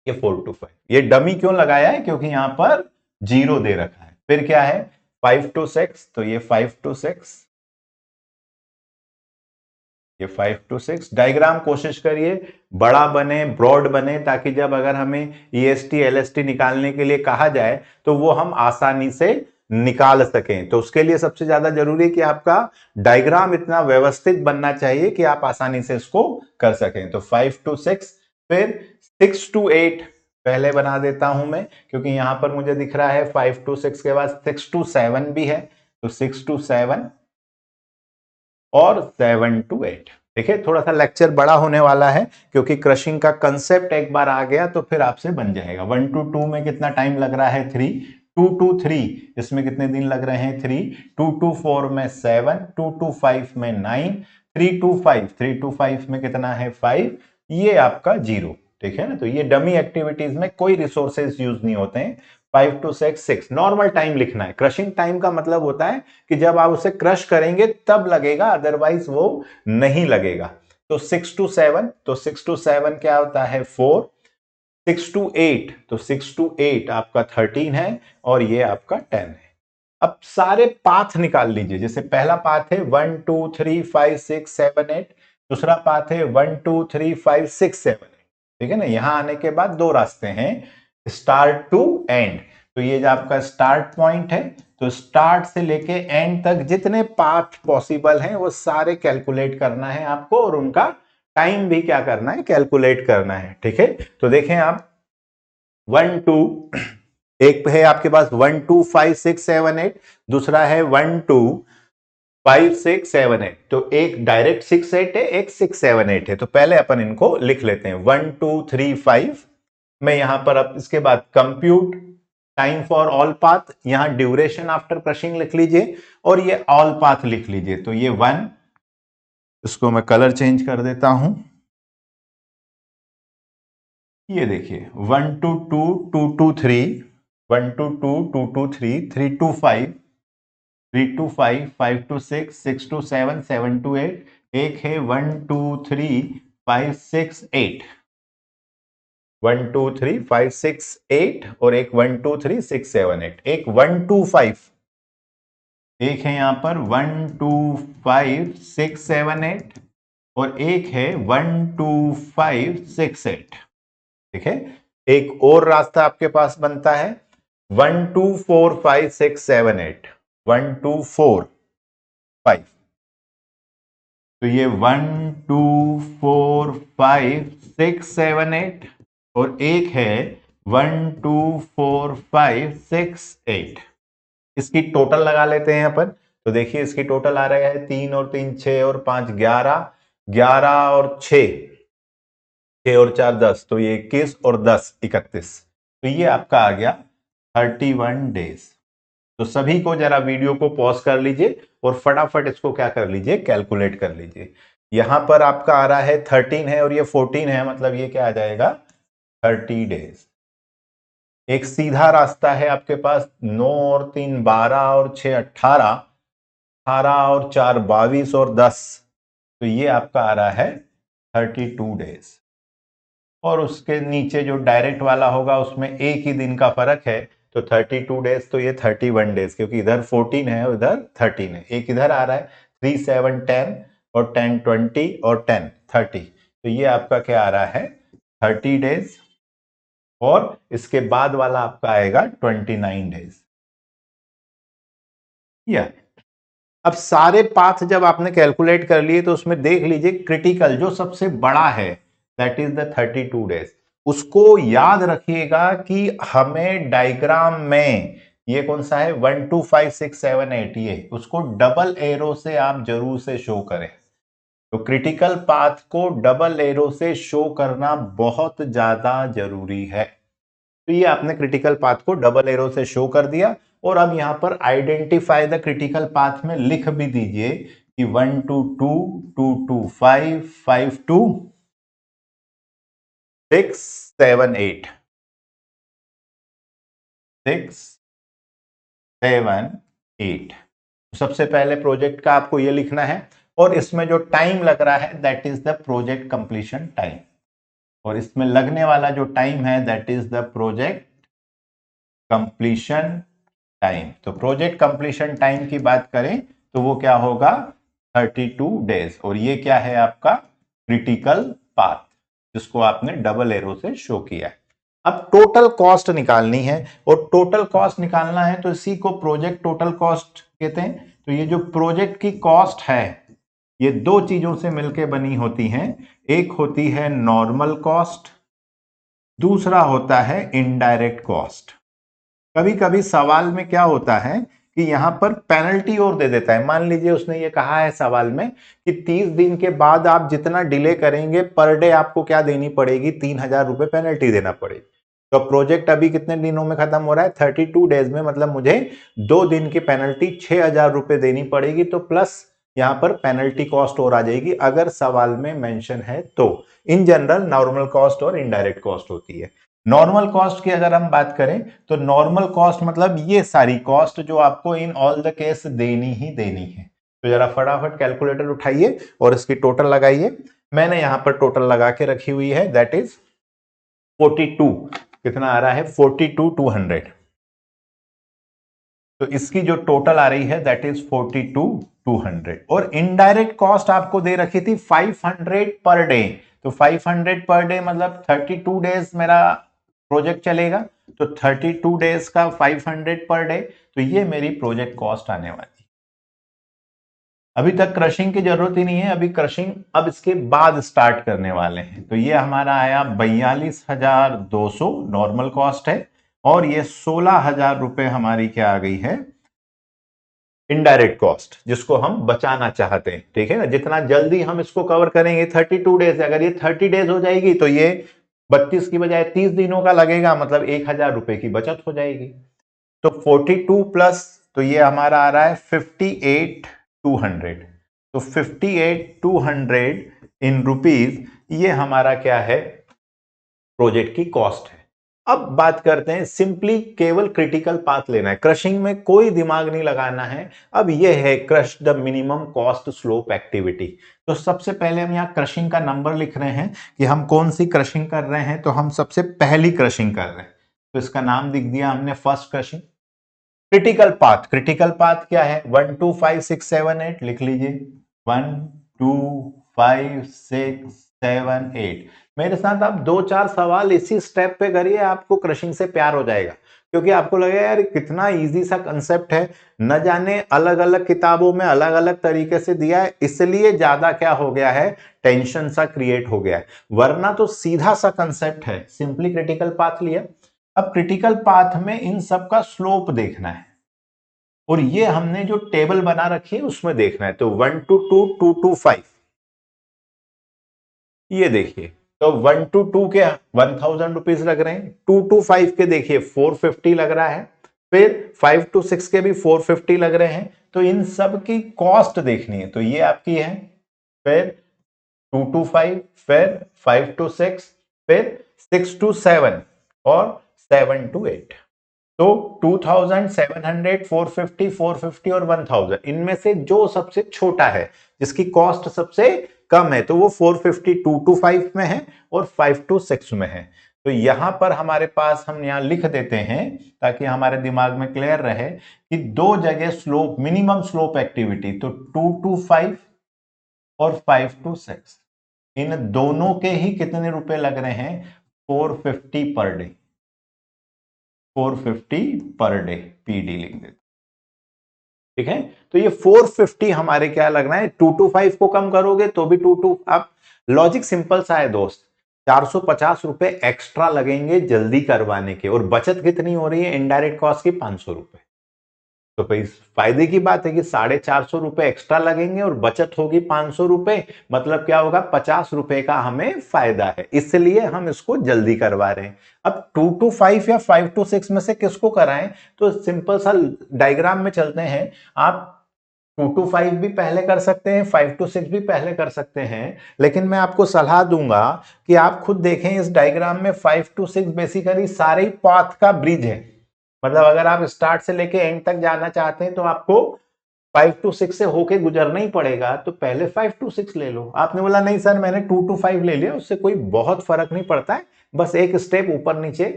ये 4 to 5। ये डमी क्यों लगाया है, क्योंकि यहां पर जीरो दे रखा है। फिर क्या है 5 to 6, तो ये 5 to 6, ये 5 to 6। डायग्राम कोशिश करिए बड़ा बने, ब्रॉड बने, ताकि जब अगर हमें ईएसटी एलएसटी निकालने के लिए कहा जाए तो वो हम आसानी से निकाल सकें। तो उसके लिए सबसे ज्यादा जरूरी है कि आपका डायग्राम इतना व्यवस्थित बनना चाहिए कि आप आसानी से इसको कर सकें। तो 5 to 6, फिर 6 to 8 पहले बना देता हूं मैं, क्योंकि यहां पर मुझे दिख रहा है 5 to 6 के बाद 6 to 7 भी है, तो 6 to 7 और 7 to 8। देखिए थोड़ा सा लेक्चर बड़ा होने वाला है क्योंकि क्रशिंग का कंसेप्ट एक बार आ गया तो फिर आपसे बन जाएगा। 1 to 2 में कितना टाइम लग रहा है 3, 2 to 3 इसमें कितने दिन लग रहे हैं 3, 2 to 4 में 7, 2 to 5 में 9, 3 to 5 में कितना है 5, ये आपका 0। ठीक है ना, तो ये डमी एक्टिविटीज में कोई रिसोर्सेज यूज नहीं होते हैं। 5 to 6 नॉर्मल टाइम लिखना है। क्रशिंग टाइम का मतलब होता है कि जब आप उसे क्रश करेंगे तब लगेगा, अदरवाइज वो नहीं लगेगा। तो 6 to 7, तो 6 to 7 क्या होता है 4, 6 to 8, तो 6 to 8 आपका 13 है और ये आपका 10 है। अब सारे पाथ निकाल लीजिए। जैसे पहला पाथ है 1 2 3 5 6 7 8, दूसरा पाथ है 1 2 3 5 6 7 8। ठीक है ना, यहां आने के बाद दो रास्ते हैं, स्टार्ट टू एंड। तो ये जो आपका स्टार्ट पॉइंट है, तो स्टार्ट से लेके एंड तक जितने पाथ पॉसिबल हैं वो सारे कैलकुलेट करना है आपको, और उनका टाइम भी क्या करना है, कैलकुलेट करना है। ठीक है, तो देखें आप 1 2, एक है आपके पास 1 2 5 6 7 8, दूसरा है 1 2 5 6 7 8। तो एक डायरेक्ट 6 8 है, एक 6 7 8 है। तो पहले अपन इनको लिख लेते हैं 1 2 3 5 में, यहां पर अब इसके बाद compute time for all path, यहां ड्यूरेशन आफ्टर क्रशिंग लिख लीजिए और ये ऑल पाथ लिख लीजिए। तो ये 1, इसको मैं कलर चेंज कर देता हूं। ये देखिए 1 to 2 2 to 3, 1 to 2 2 to 3 3 to 5, 3 to 5 5 to 6 6 to 7 7 to 8, एक है 1 2 3 5 6 8, 1 2 3 5 6 8 और एक 1 2 3 6 7 8, एक 1 2 5, एक है यहां पर 1 2 5 6 7 8 और एक है 1 2 5 6 8। ठीक है, एक और रास्ता आपके पास बनता है 1 2 4 5 6 7 8, 1 2 4 5। तो ये 1 2 4 5 6 7 8 और एक है 1 2 4 5 6 8। इसकी टोटल लगा लेते हैं अपन। तो देखिए इसकी टोटल आ रहा है 3 और 3 6 और 5 11, 11 और 6 6 और 4 10, तो ये 21 और 10 31। तो ये आपका आ गया 31 डेज। तो सभी को जरा वीडियो को पॉज कर लीजिए और फटाफट इसको क्या कर लीजिए, कैलकुलेट कर लीजिए। यहां पर आपका आ रहा है 13 है और ये 14 है, मतलब ये क्या आ जाएगा 30 डेज। एक सीधा रास्ता है आपके पास 9 और 3 12 और 6 18, 18 और 4 22 और 10, तो ये आपका आ रहा है 32 डेज। और उसके नीचे जो डायरेक्ट वाला होगा उसमें एक ही दिन का फर्क है, तो 32 डेज, तो ये 31 डेज, क्योंकि इधर 14 है और इधर 13 है। एक इधर आ रहा है 3 7 10 और 10 20 और 10 30, तो ये आपका क्या आ रहा है 30 डेज। और इसके बाद वाला आपका आएगा 29 डेज। या अब सारे पाथ जब आपने कैलकुलेट कर लिए तो उसमें देख लीजिए क्रिटिकल जो सबसे बड़ा है दैट इज द 32 डेज। उसको याद रखिएगा कि हमें डायग्राम में ये कौन सा है 1 2 5 6 7 8, ये उसको डबल एरो से आप जरूर से शो करें। तो क्रिटिकल पाथ को डबल एरो से शो करना बहुत ज्यादा जरूरी है। तो ये आपने क्रिटिकल पाथ को डबल एरो से शो कर दिया। और अब यहां पर आइडेंटिफाई द क्रिटिकल पाथ में लिख भी दीजिए कि 1 2 2 2 2 5 5 2 6 7 8 6 7 8। सबसे पहले प्रोजेक्ट का आपको ये लिखना है और इसमें जो टाइम लग रहा है that is the project completion time, और इसमें लगने वाला जो टाइम है that is the project completion time. तो प्रोजेक्ट कंप्लीशन टाइम की बात करें तो वो क्या होगा 32 डेज। और ये क्या है आपका क्रिटिकल पाथ जिसको आपने डबल एरो से शो किया है। अब टोटल कॉस्ट निकालनी है, और टोटल कॉस्ट निकालना है तो इसी को प्रोजेक्ट टोटल कॉस्ट कहते हैं। तो ये जो प्रोजेक्ट की कॉस्ट है ये दो चीजों से मिलकर बनी होती है। एक होती है नॉर्मल कॉस्ट, दूसरा होता है इनडायरेक्ट कॉस्ट। कभी कभी सवाल में क्या होता है कि यहाँ पर पेनल्टी और दे देता है। मान लीजिए उसने ये कहा है सवाल में कि 30 दिन के बाद आप जितना डिले करेंगे पर डे आपको क्या देनी पड़ेगी, 3,000 रुपए पेनल्टी देना पड़ेगी। तो प्रोजेक्ट अभी कितने दिनों में खत्म हो रहा है, 32 डेज में, मतलब मुझे 2 दिन की पेनल्टी 6,000 रुपए देनी पड़ेगी। तो प्लस यहाँ पर पेनल्टी कॉस्ट और आ जाएगी अगर सवाल में मेंशन है तो। इन जनरल नॉर्मल कॉस्ट और इनडायरेक्ट कॉस्ट होती है। नॉर्मल कॉस्ट की अगर हम बात करें तो नॉर्मल कॉस्ट मतलब ये सारी कॉस्ट जो आपको इन ऑल द केस देनी ही देनी है। तो जरा फटाफट कैलकुलेटर उठाइए और इसकी टोटल लगाइए। मैंने यहां पर टोटल लगा के रखी हुई है, दैट इज 42। कितना आ रहा है, 42,200। तो इसकी जो टोटल आ रही है दैट इज 42,200। और इनडायरेक्ट कॉस्ट आपको दे रखी थी 500 पर डे। तो 500 पर डे मतलब 32 डेज मेरा प्रोजेक्ट चलेगा। तो 32 डेज का 500 पर डे, तो ये मेरी प्रोजेक्ट कॉस्ट आने वाली। अभी तक क्रशिंग की जरूरत ही नहीं है, अभी क्रशिंग अब इसके बाद स्टार्ट करने वाले हैं। तो ये हमारा आया 42,200 नॉर्मल कॉस्ट है, और ये 16,000 रुपए हमारी क्या आ गई है, इनडायरेक्ट कॉस्ट, जिसको हम बचाना चाहते हैं। ठीक है ना, जितना जल्दी हम इसको कवर करेंगे 32 डेज, अगर ये 30 डेज हो जाएगी तो ये 32 की बजाय 30 दिनों का लगेगा, मतलब 1,000 रुपए की बचत हो जाएगी। तो 42 प्लस, तो ये हमारा आ रहा है 58,200। तो 58,200 इन रुपीज, ये हमारा क्या है, प्रोजेक्ट की कॉस्ट है। अब बात करते हैं, सिंपली केवल क्रिटिकल पाथ लेना है, क्रशिंग में कोई दिमाग नहीं लगाना है। अब ये है crush the minimum cost slope activity. तो सबसे पहले हम यहाँ क्रशिंग का नंबर लिख रहे हैं कि हम कौन सी क्रशिंग कर रहे हैं। तो हम सबसे पहली क्रशिंग कर रहे हैं, तो इसका नाम लिख दिया हमने first crushing. Critical path, critical path क्या है, 1 2 5 6 7 8 लिख लीजिए। 1 2 5 6 7 8। मेरे साथ आप 2-4 सवाल इसी स्टेप पे करिए, आपको क्रशिंग से प्यार हो जाएगा, क्योंकि आपको लगेगा यार कितना इजी सा कंसेप्ट है, न जाने अलग अलग किताबों में अलग अलग तरीके से दिया है, इसलिए ज्यादा क्या हो गया है, टेंशन सा क्रिएट हो गया है। वरना तो सीधा सा कंसेप्ट है, सिंपली क्रिटिकल पाथ लिया। अब क्रिटिकल पाथ में इन सब का स्लोप देखना है, और ये हमने जो टेबल बना रखी है उसमें देखना है। तो 1 to 2 2 to 5, ये देखिए, तो 1 to 2 के 1,000 रुपीज लग रहे हैं, 2 to 5 के देखिए 450 लग रहा है, फिर 5 to 6 के भी 450 लग रहे हैं। तो इन सब की कॉस्ट देखनी है, तो ये आपकी है, फिर 2 to 5, फिर 5 to 6, फिर 6 to 7 और 7 to 8। तो 2,700, 450, 450 और 1,000, इनमें से जो सबसे छोटा है, जिसकी कॉस्ट सबसे कम है, तो वो 450 2 to 5 में है और 5 to 6 में है। तो यहां पर हमारे पास, हम यहां लिख देते हैं ताकि हमारे दिमाग में क्लियर रहे कि दो जगह स्लोप, मिनिमम स्लोप एक्टिविटी, तो 2 to 5 और 5 to 6, इन दोनों के ही कितने रुपए लग रहे हैं, 450 per day, 450 per day, PD लिख देते। ठीक है, तो ये 450 हमारे क्या लगना है, 2 to 5 को कम करोगे तो भी 2 to, अब लॉजिक सिंपल सा है दोस्त, 450 रुपए एक्स्ट्रा लगेंगे जल्दी करवाने के, और बचत कितनी हो रही है, इनडायरेक्ट कॉस्ट की 500 रुपए। तो भाई फायदे की बात है कि 450 रुपए एक्स्ट्रा लगेंगे और बचत होगी 500 रुपए, मतलब क्या होगा, 50 रुपए का हमें फायदा है, इसलिए हम इसको जल्दी करवा रहे हैं। अब 2 to 5 या 5 to 6 में से किसको कराएं, तो सिंपल सा डायग्राम में चलते हैं। आप 2 to 5 भी पहले कर सकते हैं, 5 to 6 भी पहले कर सकते हैं, लेकिन मैं आपको सलाह दूंगा कि आप खुद देखें इस डायग्राम में 5 to 6 बेसिकली सारे पाथ का ब्रिज है। मतलब अगर आप स्टार्ट से लेके एंड तक जाना चाहते हैं तो आपको 5 to 6 से होके गुजरना ही पड़ेगा, तो पहले 5 to 6 ले लो। आपने बोला नहीं सर मैंने 2 to 5 ले लिया, उससे कोई बहुत फर्क नहीं पड़ता है, बस एक स्टेप ऊपर नीचे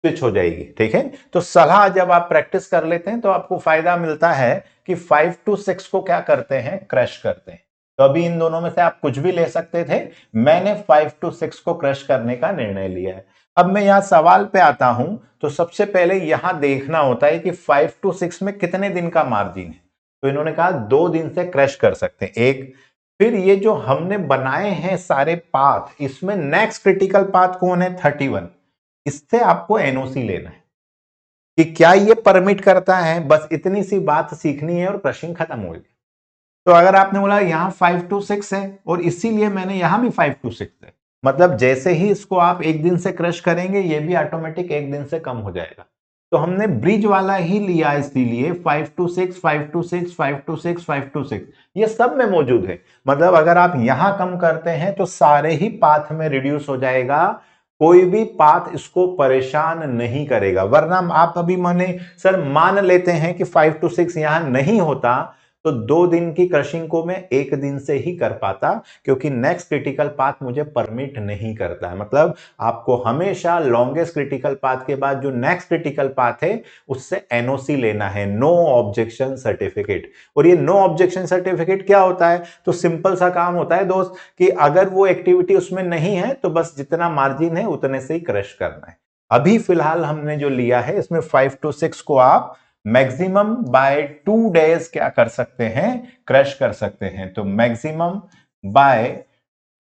स्विच हो जाएगी। ठीक है, तो सलाह जब आप प्रैक्टिस कर लेते हैं तो आपको फायदा मिलता है कि 5 to 6 को क्या करते हैं, क्रश करते हैं। तो अभी इन दोनों में से आप कुछ भी ले सकते थे, मैंने 5 to 6 को क्रश करने का निर्णय लिया है। अब मैं यहां सवाल पे आता हूं, तो सबसे पहले यहां देखना होता है कि 5 to 6 में कितने दिन का मार्जिन है। तो इन्होंने कहा 2 दिन से क्रश कर सकते हैं, एक। फिर ये जो हमने बनाए हैं सारे पाथ, इसमें नेक्स्ट क्रिटिकल पाथ कौन है, 31, इससे आपको एनओसी लेना है। कि क्या ये परमिट करता है, बस इतनी सी बात सीखनी है और क्रशिंग खत्म हो गई। तो अगर आपने बोला यहां 5 to 6 है और इसीलिए मैंने यहां भी 5 to 6 है, मतलब जैसे ही इसको आप एक दिन से क्रश करेंगे ये भी ऑटोमेटिक एक दिन से कम हो जाएगा। तो हमने ब्रिज वाला ही लिया, इसीलिए 5 to 6, 5 to 6, 5 to 6, 5 to 6 ये सब में मौजूद है। मतलब अगर आप यहां कम करते हैं तो सारे ही पाथ में रिड्यूस हो जाएगा, कोई भी पाथ इसको परेशान नहीं करेगा। वरना आप अभी माने सर मान लेते हैं कि 5 to 6 यहां नहीं होता तो 2 दिन की क्रशिंग को मैं एक दिन से ही कर पाता, क्योंकि नेक्स्ट क्रिटिकल पाथ मुझे परमिट नहीं करता है। मतलब आपको हमेशा लॉन्गेस्ट क्रिटिकल पाथ के बाद जो नेक्स्ट क्रिटिकल पाथ है उससे एनओसी लेना है, नो ऑब्जेक्शन सर्टिफिकेट। और ये नो ऑब्जेक्शन सर्टिफिकेट क्या होता है? तो सिंपल सा काम होता है दोस्त कि अगर वो एक्टिविटी उसमें नहीं है तो बस जितना मार्जिन है उतने से ही क्रश करना है। अभी फिलहाल हमने जो लिया है इसमें 5 to 6 को आप मैक्सिमम बाय 2 डेज क्या कर सकते हैं? क्रश कर सकते हैं। तो मैक्सिमम बाय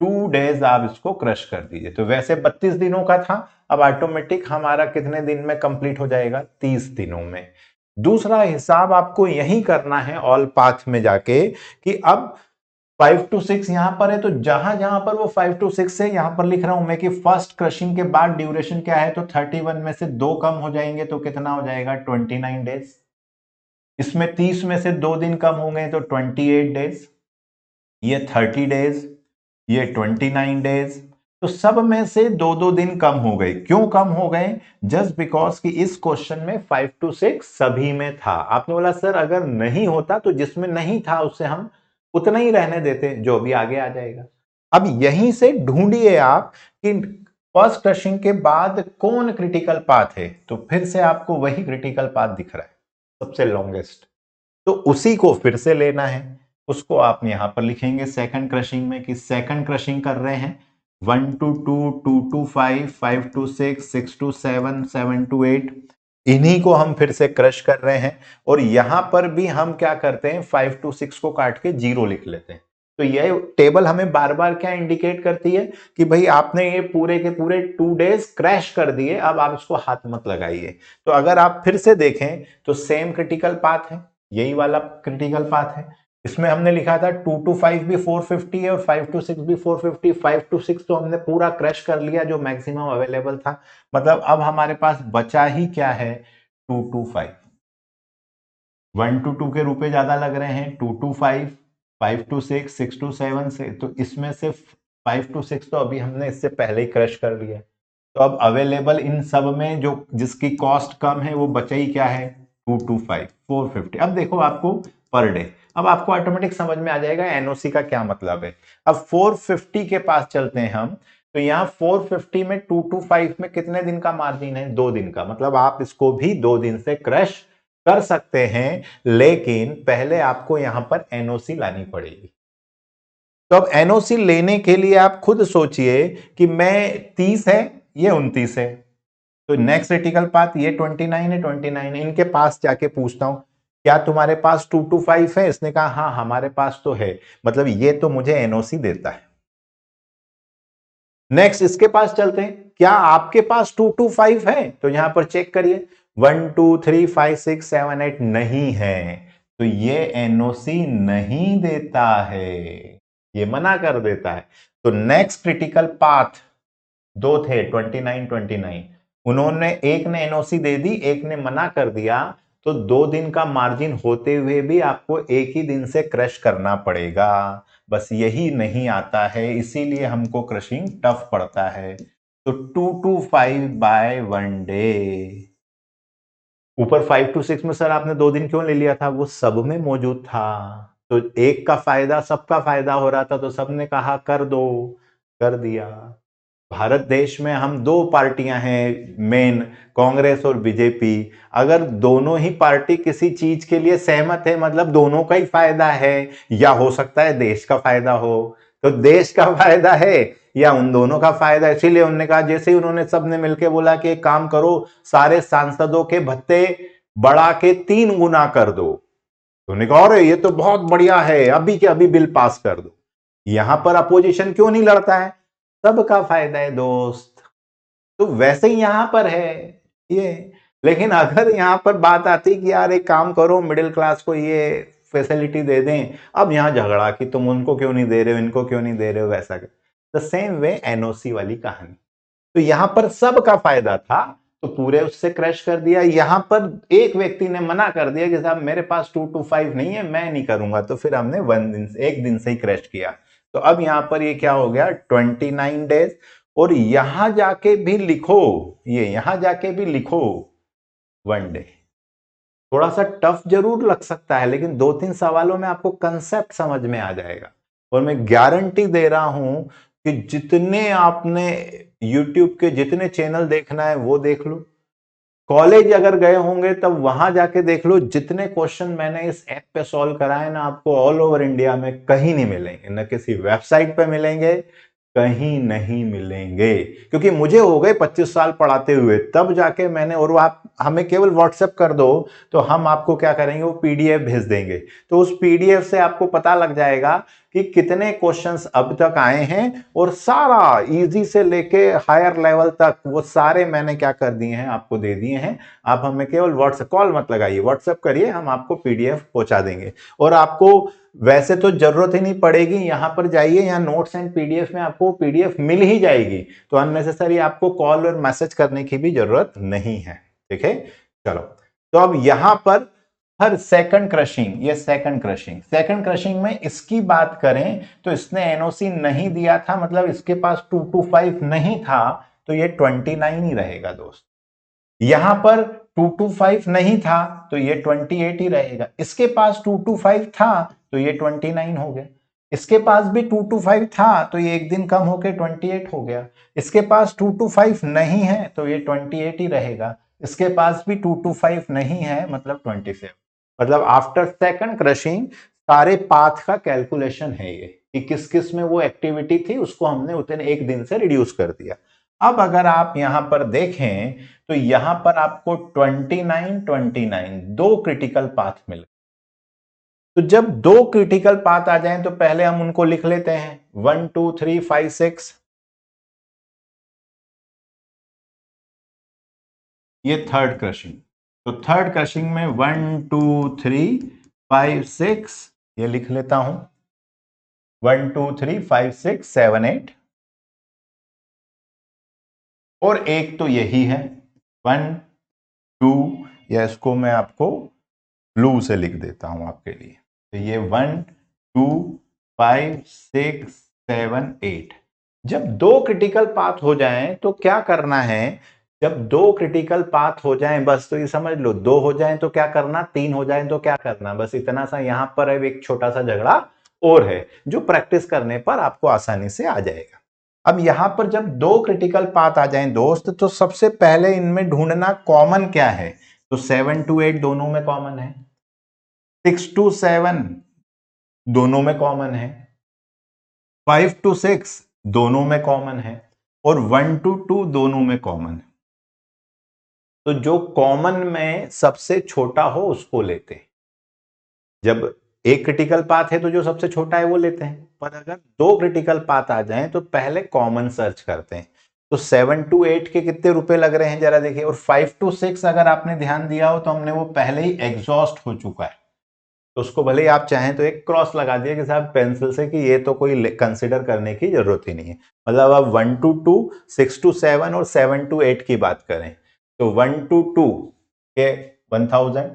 2 डेज आप इसको क्रश कर दीजिए। तो वैसे 32 दिनों का था, अब ऑटोमेटिक हमारा कितने दिन में कंप्लीट हो जाएगा? 30 दिनों में। दूसरा हिसाब आपको यही करना है ऑल पाथ में जाके कि अब 5 to 6 यहां पर है, तो जहां जहां पर वो 5 to 6 है यहां पर लिख रहा हूं मैं कि फर्स्ट क्रशिंग के बाद ड्यूरेशन क्या है, तो 31 में से 2 कम हो जाएंगे तो कितना हो जाएगा? 29 डेज। इसमें 30 में से 2 दिन कम हो गए तो 28 डेज, ये 30 डेज, ये 29 डेज। तो सब में से 2-2 दिन कम हो गए। क्यों कम हो गए? जस्ट बिकॉज कि इस क्वेश्चन में 5 to 6 सभी में था। आपने बोला सर अगर नहीं होता तो जिसमें नहीं था उससे हम उतना ही रहने देते जो भी आगे आ जाएगा। अब यहीं से ढूंढिए आप कि फर्स्ट क्रशिंग के बाद कौन क्रिटिकल पाथ है, तो फिर से आपको वही क्रिटिकल पाथ दिख रहा है, सबसे लॉन्गेस्ट। तो उसी को फिर से लेना है, उसको आप यहां पर लिखेंगे सेकंड क्रशिंग में कि सेकंड क्रशिंग कर रहे हैं 1 to 2, 2 to 5, 5 to 6, 6 to 7, 7 to 8, इन्हीं को हम फिर से क्रश कर रहे हैं। और यहां पर भी हम क्या करते हैं, 5 to 6 को काट के 0 लिख लेते हैं। तो यह टेबल हमें बार बार क्या इंडिकेट करती है कि भाई आपने ये पूरे के पूरे 2 डेज क्रैश कर दिए, अब आप इसको हाथ मत लगाइए। तो अगर आप फिर से देखें तो सेम क्रिटिकल पाथ है, यही वाला क्रिटिकल पाथ है। इसमें हमने लिखा था 2 to 5 भी 450 है और 5 to 6 भी 450। 5 to 6 तो हमने पूरा क्रैश कर लिया जो मैक्सिमम अवेलेबल था। मतलब अब हमारे पास बचा ही क्या है? 2 to 5। 1 to 2 के रुपए ज्यादा लग रहे हैं, 2 to 5, 5 to 6, 6 to 7 से, तो इसमें से 5 to 6 तो अभी हमने इससे पहले ही क्रश कर लिया। तो अब अवेलेबल इन सब में जो जिसकी कॉस्ट कम है वो बचा ही क्या है? 2 to 5, 450। अब देखो आपको पर डे, अब आपको ऑटोमेटिक समझ में आ जाएगा एनओसी का क्या मतलब है। अब 450 के पास चलते हैं हम, तो यहाँ 450 में 2 to 5 में कितने दिन का मार्जिन है? 2 दिन का। मतलब आप इसको भी 2 दिन से क्रश कर सकते हैं, लेकिन पहले आपको यहां पर एनओसी लानी पड़ेगी। तो अब एनओसी लेने के लिए आप खुद सोचिए कि मैं 30 है, ये 29 है, तो नेक्स्ट क्रिटिकल पाथ ये 29 है, 29 है। इनके पास जाके पूछता हूं क्या तुम्हारे पास 2 to 5 है? इसने कहा हाँ हमारे पास तो है, मतलब ये तो मुझे एनओसी देता है। नेक्स्ट इसके पास चलते हैं, क्या आपके पास 2 to 5 है? तो यहां पर चेक करिए 1 2 3 5 6 7 8 नहीं है, तो ये एनओसी नहीं देता है, ये मना कर देता है। तो नेक्स्ट क्रिटिकल पाथ दो थे 29 29, उन्होंने एक ने एनओसी दे दी, एक ने मना कर दिया। तो 2 दिन का मार्जिन होते हुए भी आपको एक ही दिन से क्रश करना पड़ेगा। बस यही नहीं आता है, इसीलिए हमको क्रशिंग टफ पड़ता है। तो 2 to 5 बाय 1 डे। ऊपर 5 to 6 में सर आपने 2 दिन क्यों ले लिया था? वो सब में मौजूद था, तो एक का फायदा सबका फायदा हो रहा था, तो सबने कहा कर दो, कर दिया। भारत देश में हम 2 पार्टियां हैं मेन, कांग्रेस और बीजेपी। अगर दोनों ही पार्टी किसी चीज के लिए सहमत है, मतलब दोनों का ही फायदा है, या हो सकता है देश का फायदा हो, तो देश का फायदा है या उन दोनों का फायदा। इसीलिए उन्होंने कहा, जैसे ही उन्होंने सबने मिलकर बोला कि एक काम करो, सारे सांसदों के भत्ते बढ़ा के 3 गुना कर दो, तो उन्होंने कहा अरे ये तो बहुत बढ़िया है, अभी के अभी बिल पास कर दो। यहां पर अपोजिशन क्यों नहीं लड़ता है? सबका फायदा है दोस्त। तो वैसे ही यहां पर है ये लेकिन अगर यहाँ पर बात आती कि यार एक काम करो, मिडिल क्लास को ये फैसिलिटी दे दें, अब यहाँ झगड़ा कि तुम उनको क्यों नहीं दे रहे हो, इनको क्यों नहीं दे रहे हो, वैसा। द सेम वे एनओसी वाली कहानी। तो यहां पर सबका फायदा था, तो पूरे उससे क्रैश कर दिया। यहां पर एक व्यक्ति ने मना कर दिया कि साहब मेरे पास 225 नहीं है, मैं नहीं करूंगा, तो फिर हमने एक दिन से ही क्रैश किया। तो अब यहां पर ये क्या हो गया, 29 डेज। और यहां जाके भी लिखो, ये यहां जाके भी लिखो 1 डे। थोड़ा सा टफ जरूर लग सकता है, लेकिन 2-3 सवालों में आपको कंसेप्ट समझ में आ जाएगा। और मैं गारंटी दे रहा हूं कि जितने आपने YouTube के जितने चैनल देखना है वो देख लो, कॉलेज अगर गए होंगे तब वहां जाके देख लो, जितने क्वेश्चन मैंने इस ऐप पे सॉल्व कराए ना, आपको ऑल ओवर इंडिया में कहीं नहीं मिलेंगे, न किसी वेबसाइट पे मिलेंगे, कहीं नहीं मिलेंगे। क्योंकि मुझे हो गए 25 साल पढ़ाते हुए, तब जाके मैंने, और आप हमें केवल व्हाट्सएप कर दो तो हम आपको क्या करेंगे, वो पीडीएफ भेज देंगे। तो उस पीडीएफ से आपको पता लग जाएगा कि कितने क्वेश्चंस अब तक आए हैं, और सारा इजी से लेके हायर लेवल तक वो सारे मैंने क्या कर दिए हैं, आपको दे दिए हैं। आप हमें केवल व्हाट्सएप, कॉल मत लगाइए, व्हाट्सएप करिए, हम आपको पीडीएफ पहुंचा देंगे। और आपको वैसे तो जरूरत ही नहीं पड़ेगी, यहां पर जाइए, यहाँ नोट्स एंड पीडीएफ में आपको पीडीएफ मिल ही जाएगी, तो अननेसेसरी आपको कॉल और मैसेज करने की भी जरूरत नहीं है। ठीक है, चलो। तो अब यहां पर हर सेकंड क्रशिंग, ये सेकंड क्रशिंग में इसकी बात करें तो इसने एनओसी नहीं दिया था, मतलब इसके पास 225 नहीं था, तो ये 29 ही रहेगा दोस्त। यहां पर 225 नहीं था तो ये 28 ही रहेगा। इसके पास 225 था तो ये 29 हो गया। इसके पास भी 225 था तो ये एक दिन कम होकर 28 हो गया। इसके पास 225 नहीं है तो ये 28 ही रहेगा। इसके पास भी 225 नहीं है, मतलब 27। मतलब आफ्टर सेकंड क्रशिंग सारे पाथ का कैलकुलेशन है ये, कि किस किस में वो एक्टिविटी थी, उसको हमने उतने एक दिन से रिड्यूस कर दिया। अब अगर आप यहां पर देखें तो यहां पर आपको 29 दो क्रिटिकल पाथ मिल। तो जब दो क्रिटिकल पाथ आ जाएं तो पहले हम उनको लिख लेते हैं, 1 2 3 5 6। ये थर्ड क्रशिंग। तो थर्ड क्रशिंग में 1 2 3 5 6 ये लिख लेता हूं, 1 2 3 5 6 7 8। और एक तो यही है 1 2, या इसको मैं आपको ब्लू से लिख देता हूं आपके लिए। तो ये 1 2 5 6 7 8। जब दो क्रिटिकल पाथ हो जाएं तो क्या करना है, जब दो क्रिटिकल पाथ हो जाएं, बस तो ये समझ लो, दो हो जाएं तो क्या करना, तीन हो जाएं तो क्या करना, बस इतना सा। यहां पर अब एक छोटा सा झगड़ा और है जो प्रैक्टिस करने पर आपको आसानी से आ जाएगा। अब यहां पर जब दो क्रिटिकल पाथ आ जाएं दोस्त, तो सबसे पहले इनमें ढूंढना कॉमन क्या है। तो 7 to 8 दोनों में कॉमन है, 6 to 7 दोनों में कॉमन है, 5 to 6 दोनों में कॉमन है, और 1 to 2 दोनों में कॉमन है। तो जो कॉमन में सबसे छोटा हो उसको लेते हैं। जब एक क्रिटिकल पाथ है तो जो सबसे छोटा है वो लेते हैं, पर अगर दो क्रिटिकल पाथ आ जाएं तो पहले कॉमन सर्च करते हैं। तो 7 to 8 के कितने रुपए लग रहे हैं जरा देखिए, और 5 to 6 अगर आपने ध्यान दिया हो तो हमने वो पहले ही एग्जॉस्ट हो चुका है, तो उसको भले ही आप चाहें तो एक क्रॉस लगा दिए कि साहब पेंसिल से, कि ये तो कोई कंसिडर करने की जरूरत ही नहीं है। मतलब अब 1 to 2, 6 to 7 और 7 to 8 की बात करें तो 1 to 2 के 1000,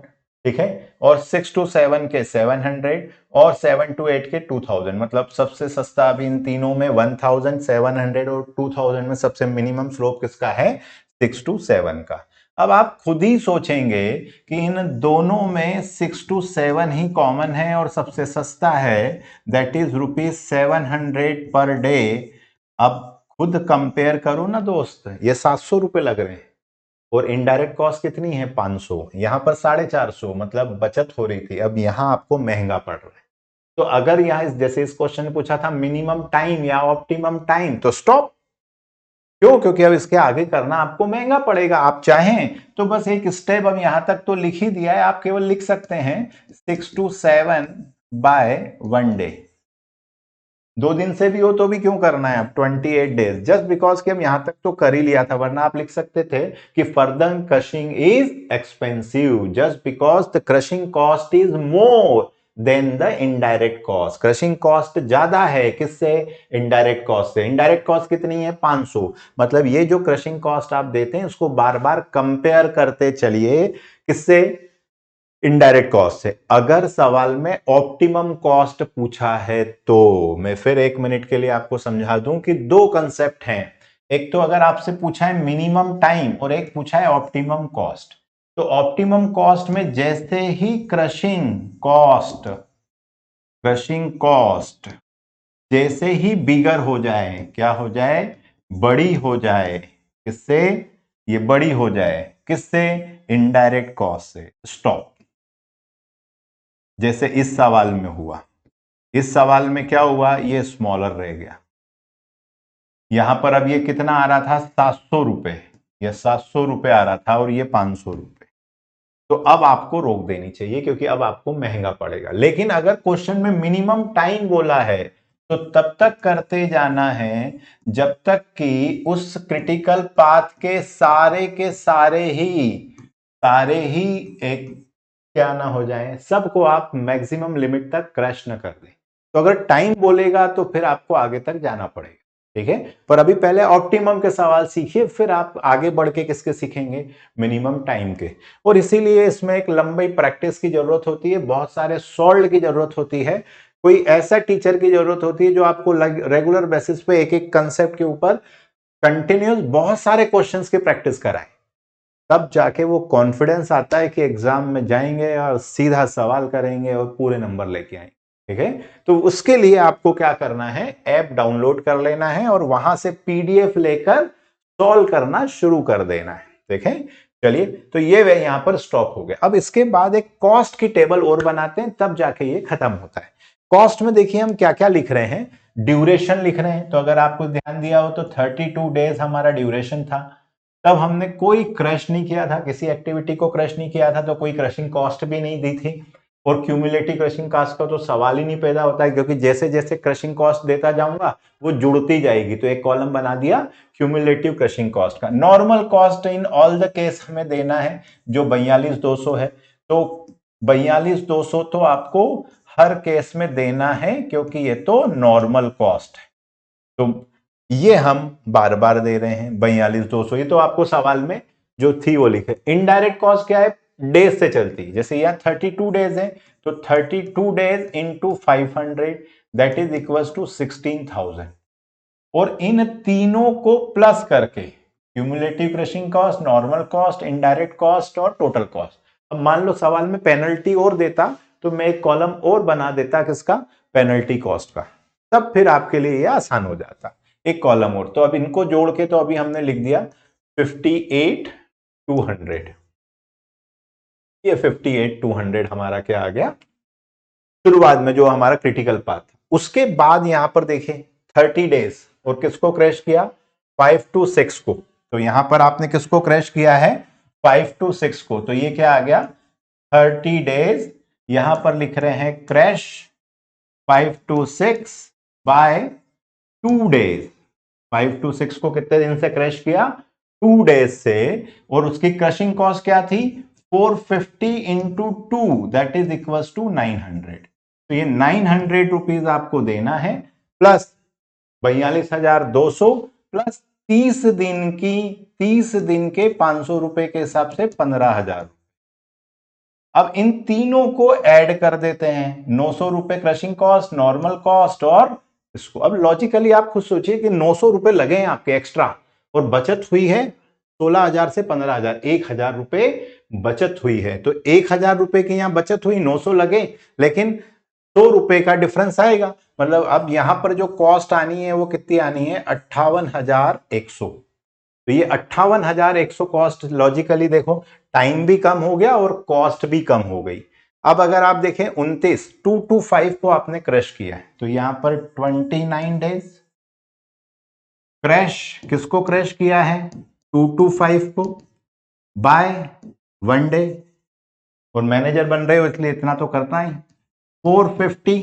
ठीक है, और 6 to 7 के 700 और 7 to 8 के 2000। मतलब सबसे सस्ता अभी इन तीनों में 1000, 700 और 2000 में सबसे मिनिमम स्लोप किसका है, 6 to 7 का। अब आप खुद ही सोचेंगे कि इन दोनों में 6 to 7 ही कॉमन है और सबसे सस्ता है, दैट इज ₹700 पर डे। अब खुद कंपेयर करो ना दोस्त, ये 700 रुपए लग रहे हैं, और इनडायरेक्ट कॉस्ट कितनी है, 500, यहां पर 450, मतलब बचत हो रही थी, अब यहां आपको महंगा पड़ रहा है। तो अगर यहां जैसे इस क्वेश्चन ने पूछा था मिनिमम टाइम या ऑप्टिमम टाइम, तो स्टॉप। क्यों, क्योंकि अब इसके आगे करना आपको महंगा पड़ेगा। आप चाहें तो बस एक स्टेप अब यहां तक तो लिख ही दिया है, आप केवल लिख सकते हैं 6 to 7 बाय 1 डे। 2 दिन से भी हो तो भी क्यों करना है अब 28 डेज, जस्ट बिकॉज कि हम यहां तक तो कर ही लिया था, वरना आप लिख सकते थे कि further crushing is expensive just because the crashing cost is more than the indirect cost. Crushing cost ज्यादा है किससे? इनडायरेक्ट कॉस्ट से। इनडायरेक्ट कॉस्ट कितनी है? 500। मतलब ये जो क्रशिंग कॉस्ट आप देते हैं उसको बार बार कंपेयर करते चलिए किससे? इनडायरेक्ट कॉस्ट से। अगर सवाल में ऑप्टिमम कॉस्ट पूछा है तो मैं फिर 1 मिनट के लिए आपको समझा दूं कि दो कंसेप्ट हैं। एक तो अगर आपसे पूछा है मिनिमम टाइम और एक पूछा है ऑप्टिमम कॉस्ट। तो ऑप्टिमम कॉस्ट में जैसे ही क्रशिंग कॉस्ट जैसे ही बिगर हो जाए, क्या हो जाए? बड़ी हो जाए। किससे? ये बड़ी हो जाए किससे? इनडायरेक्ट कॉस्ट से। स्टॉप। जैसे इस सवाल में हुआ, इस सवाल में क्या हुआ? ये स्मॉलर रह गया। यहां पर अब ये कितना आ रहा था? 700 रुपए। ये 700 रुपए आ रहा था और ये 500 रुपए। तो अब आपको रोक देनी चाहिए क्योंकि अब आपको महंगा पड़ेगा। लेकिन अगर क्वेश्चन में मिनिमम टाइम बोला है तो तब तक करते जाना है जब तक कि उस क्रिटिकल पाथ के सारे ही एक क्या ना हो जाए, सबको आप मैक्सिमम लिमिट तक क्रैश ना कर दें। तो अगर टाइम बोलेगा तो फिर आपको आगे तक जाना पड़ेगा, ठीक है। पर अभी पहले ऑप्टिमम के सवाल सीखिए, फिर आप आगे बढ़ के किसके सीखेंगे? मिनिमम टाइम के। और इसीलिए इसमें एक लंबी प्रैक्टिस की जरूरत होती है, बहुत सारे सॉल्व की जरूरत होती है, कोई ऐसा टीचर की जरूरत होती है जो आपको रेगुलर बेसिस पे एक एक कंसेप्ट के ऊपर कंटिन्यूस बहुत सारे क्वेश्चंस की प्रैक्टिस कराए। तब जाके वो कॉन्फिडेंस आता है कि एग्जाम में जाएंगे और सीधा सवाल करेंगे और पूरे नंबर लेके आएंगे, ठीक है। तो उसके लिए आपको क्या करना है? ऐप डाउनलोड कर लेना है और वहां से पीडीएफ लेकर सॉल्व करना शुरू कर देना है, ठीक है। चलिए, तो ये वे यहां पर स्टॉप हो गया। अब इसके बाद एक कॉस्ट की टेबल और बनाते हैं, तब जाके ये खत्म होता है। कॉस्ट में देखिए हम क्या क्या लिख रहे हैं। ड्यूरेशन लिख रहे हैं, तो अगर आपको ध्यान दिया हो तो 32 डेज हमारा ड्यूरेशन था। तब हमने कोई क्रश नहीं किया था, किसी एक्टिविटी को क्रश नहीं किया था, तो कोई क्रशिंग कॉस्ट भी नहीं दी थी। और क्यूमुलेटिव क्रशिंग कॉस्ट का तो सवाल ही नहीं पैदा होता है, क्योंकि जैसे जैसे क्रशिंग कॉस्ट देता जाऊंगा वो जुड़ती जाएगी। तो एक कॉलम बना दिया क्यूमुलेटिव क्रशिंग कॉस्ट का। Normal cost in all the case हमें देना है जो 42,200 है। तो 42,200 तो आपको हर केस में देना है, क्योंकि ये तो नॉर्मल कॉस्ट है। तो ये हम बार बार दे रहे हैं 42,200। ये तो आपको सवाल में जो थी वो लिखे। इनडायरेक्ट कॉस्ट क्या है? डेज से चलती है। जैसे यहाँ 32 डेज है तो 32 days into 500 that is equal to 16,000। और इन तीनों को प्लस करके cumulative crashing cost, normal cost, indirect cost और टोटल कॉस्ट। अब मान लो सवाल में पेनल्टी और देता तो मैं एक कॉलम और बना देता किसका? पेनल्टी कॉस्ट का। तब फिर आपके लिए यह आसान हो जाता, एक कॉलम और। तो अब इनको जोड़ के तो अभी हमने लिख दिया 58,200। ये 58,200 हमारा क्या आ गया? शुरुआत में जो हमारा क्रिटिकल पाथ। उसके बाद यहां पर देखें 30 डेज, और किसको क्रैश किया? 5 to 6 को। तो यहां पर आपने किसको क्रैश किया है? 5 to 6 को। तो ये क्या आ गया? 30 डेज। यहां पर लिख रहे हैं crash 5 to 6 by 2 days. 5 to 6 को कितने दिन से क्रैश किया? 2 डेज से। और उसकी क्रशिंग कॉस्ट क्या थी? 450 into 2 that is equal to 900। तो ये 900 रुपीज आपको देना है, प्लस 42,200 प्लस 30 दिन के 500 रुपए के हिसाब से 15,000। अब इन तीनों को ऐड कर देते हैं, 900 रुपए क्रशिंग कॉस्ट, नॉर्मल कॉस्ट और इसको। अब लॉजिकली आप खुद सोचिए कि 900 रुपए लगे हैं आपके एक्स्ट्रा और बचत हुई है 16,000 से 15,000, 1,000 रुपए बचत हुई है। तो 1,000 रुपए की यहां बचत हुई, 900 लगे, लेकिन 100 रुपए का डिफरेंस आएगा। मतलब अब यहां पर जो कॉस्ट आनी है वो कितनी आनी है? 58,100। तो ये 58,100 कॉस्ट, लॉजिकली देखो टाइम भी कम हो गया और कॉस्ट भी कम हो गई। अब अगर आप देखें 29, 2 to 5 को आपने क्रश किया है, तो यहां पर 29 डेज क्रैश। किसको क्रैश किया है? 2 to 5 को बाय 1 डे। और मैनेजर बन रहे हो इसलिए इतना तो करना ही। 450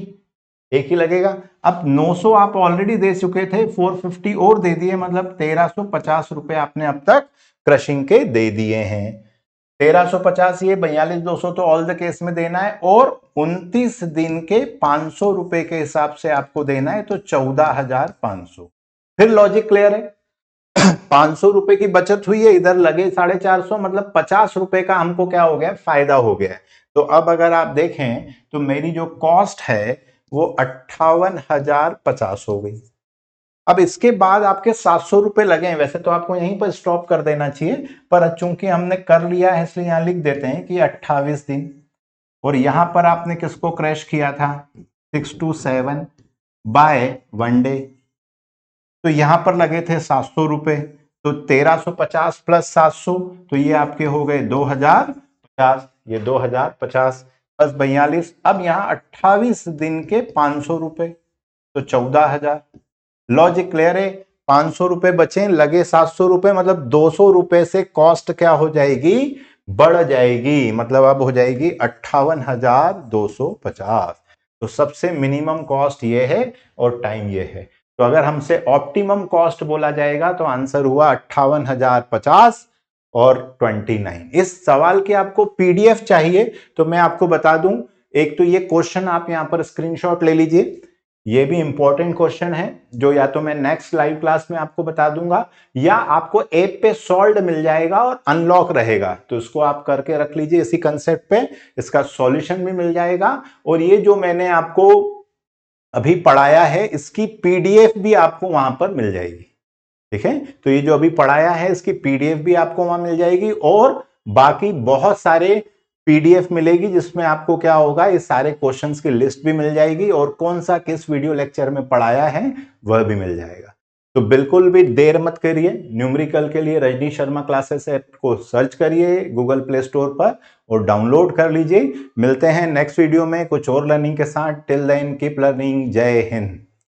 एक ही लगेगा। अब 900 आप ऑलरेडी दे चुके थे, 450 और दे दिए, मतलब 1350 रुपए आपने अब तक क्रशिंग के दे दिए हैं। 1350 ये 42,200 तो ऑल द केस में देना है, और 29 दिन के 500 रुपए के हिसाब से आपको देना है, तो 14,500। फिर लॉजिक क्लियर है। 500 रुपए की बचत हुई है, इधर लगे 450, मतलब 50 रुपए का हमको क्या हो गया, फायदा हो गया। तो अब अगर आप देखें तो मेरी जो कॉस्ट है वो 58,050 हो गई। अब इसके बाद आपके 700 रुपए लगे हैं, वैसे तो आपको यहीं पर स्टॉप कर देना चाहिए, पर चूंकि हमने कर लिया है इसलिए यहां लिख देते हैं कि 28 दिन। और यहां पर आपने किसको क्रैश किया था, 627 बाय 1 डे, तो यहां पर लगे थे 700 रुपए, तो 1350 प्लस 700, तो ये आपके हो गए 2050, ये 2050 प्लस 42, अब यहां 28 दिन के 500 रुपए, तो 14,000। लॉजिक क्लियर है। 500 रुपए बचे, लगे 700 रुपए, मतलब 200 रुपए से कॉस्ट क्या हो जाएगी, बढ़ जाएगी, मतलब अब हो जाएगी 58,250। तो सबसे मिनिमम कॉस्ट ये है और टाइम ये है। तो अगर हमसे ऑप्टिमम कॉस्ट बोला जाएगा तो आंसर हुआ 58,050 और 29। इस सवाल की आपको पीडीएफ चाहिए तो मैं आपको बता दूं, एक तो ये क्वेश्चन आप यहां पर स्क्रीनशॉट ले लीजिए, ये भी इंपॉर्टेंट क्वेश्चन है, जो या तो मैं नेक्स्ट लाइव क्लास में आपको बता दूंगा, या आपको ऐप पे सॉल्व मिल जाएगा और अनलॉक रहेगा, तो इसको आप करके रख लीजिए इसी कंसेप्ट पे, इसका सॉल्यूशन भी मिल जाएगा। और ये जो मैंने आपको अभी पढ़ाया है इसकी पीडीएफ भी आपको वहां पर मिल जाएगी, ठीक है। तो ये जो अभी पढ़ाया है इसकी पीडीएफ भी आपको वहां मिल जाएगी, और बाकी बहुत सारे पीडीएफ मिलेगी जिसमें आपको क्या होगा, ये सारे क्वेश्चंस की लिस्ट भी मिल जाएगी, और कौन सा किस वीडियो लेक्चर में पढ़ाया है वह भी मिल जाएगा। तो बिल्कुल भी देर मत करिए, न्यूमेरिकल के लिए रजनी शर्मा क्लासेस ऐप को सर्च करिए गूगल प्ले स्टोर पर और डाउनलोड कर लीजिए। मिलते हैं नेक्स्ट वीडियो में कुछ और लर्निंग के साथ। Till then keep learning. जय हिंद।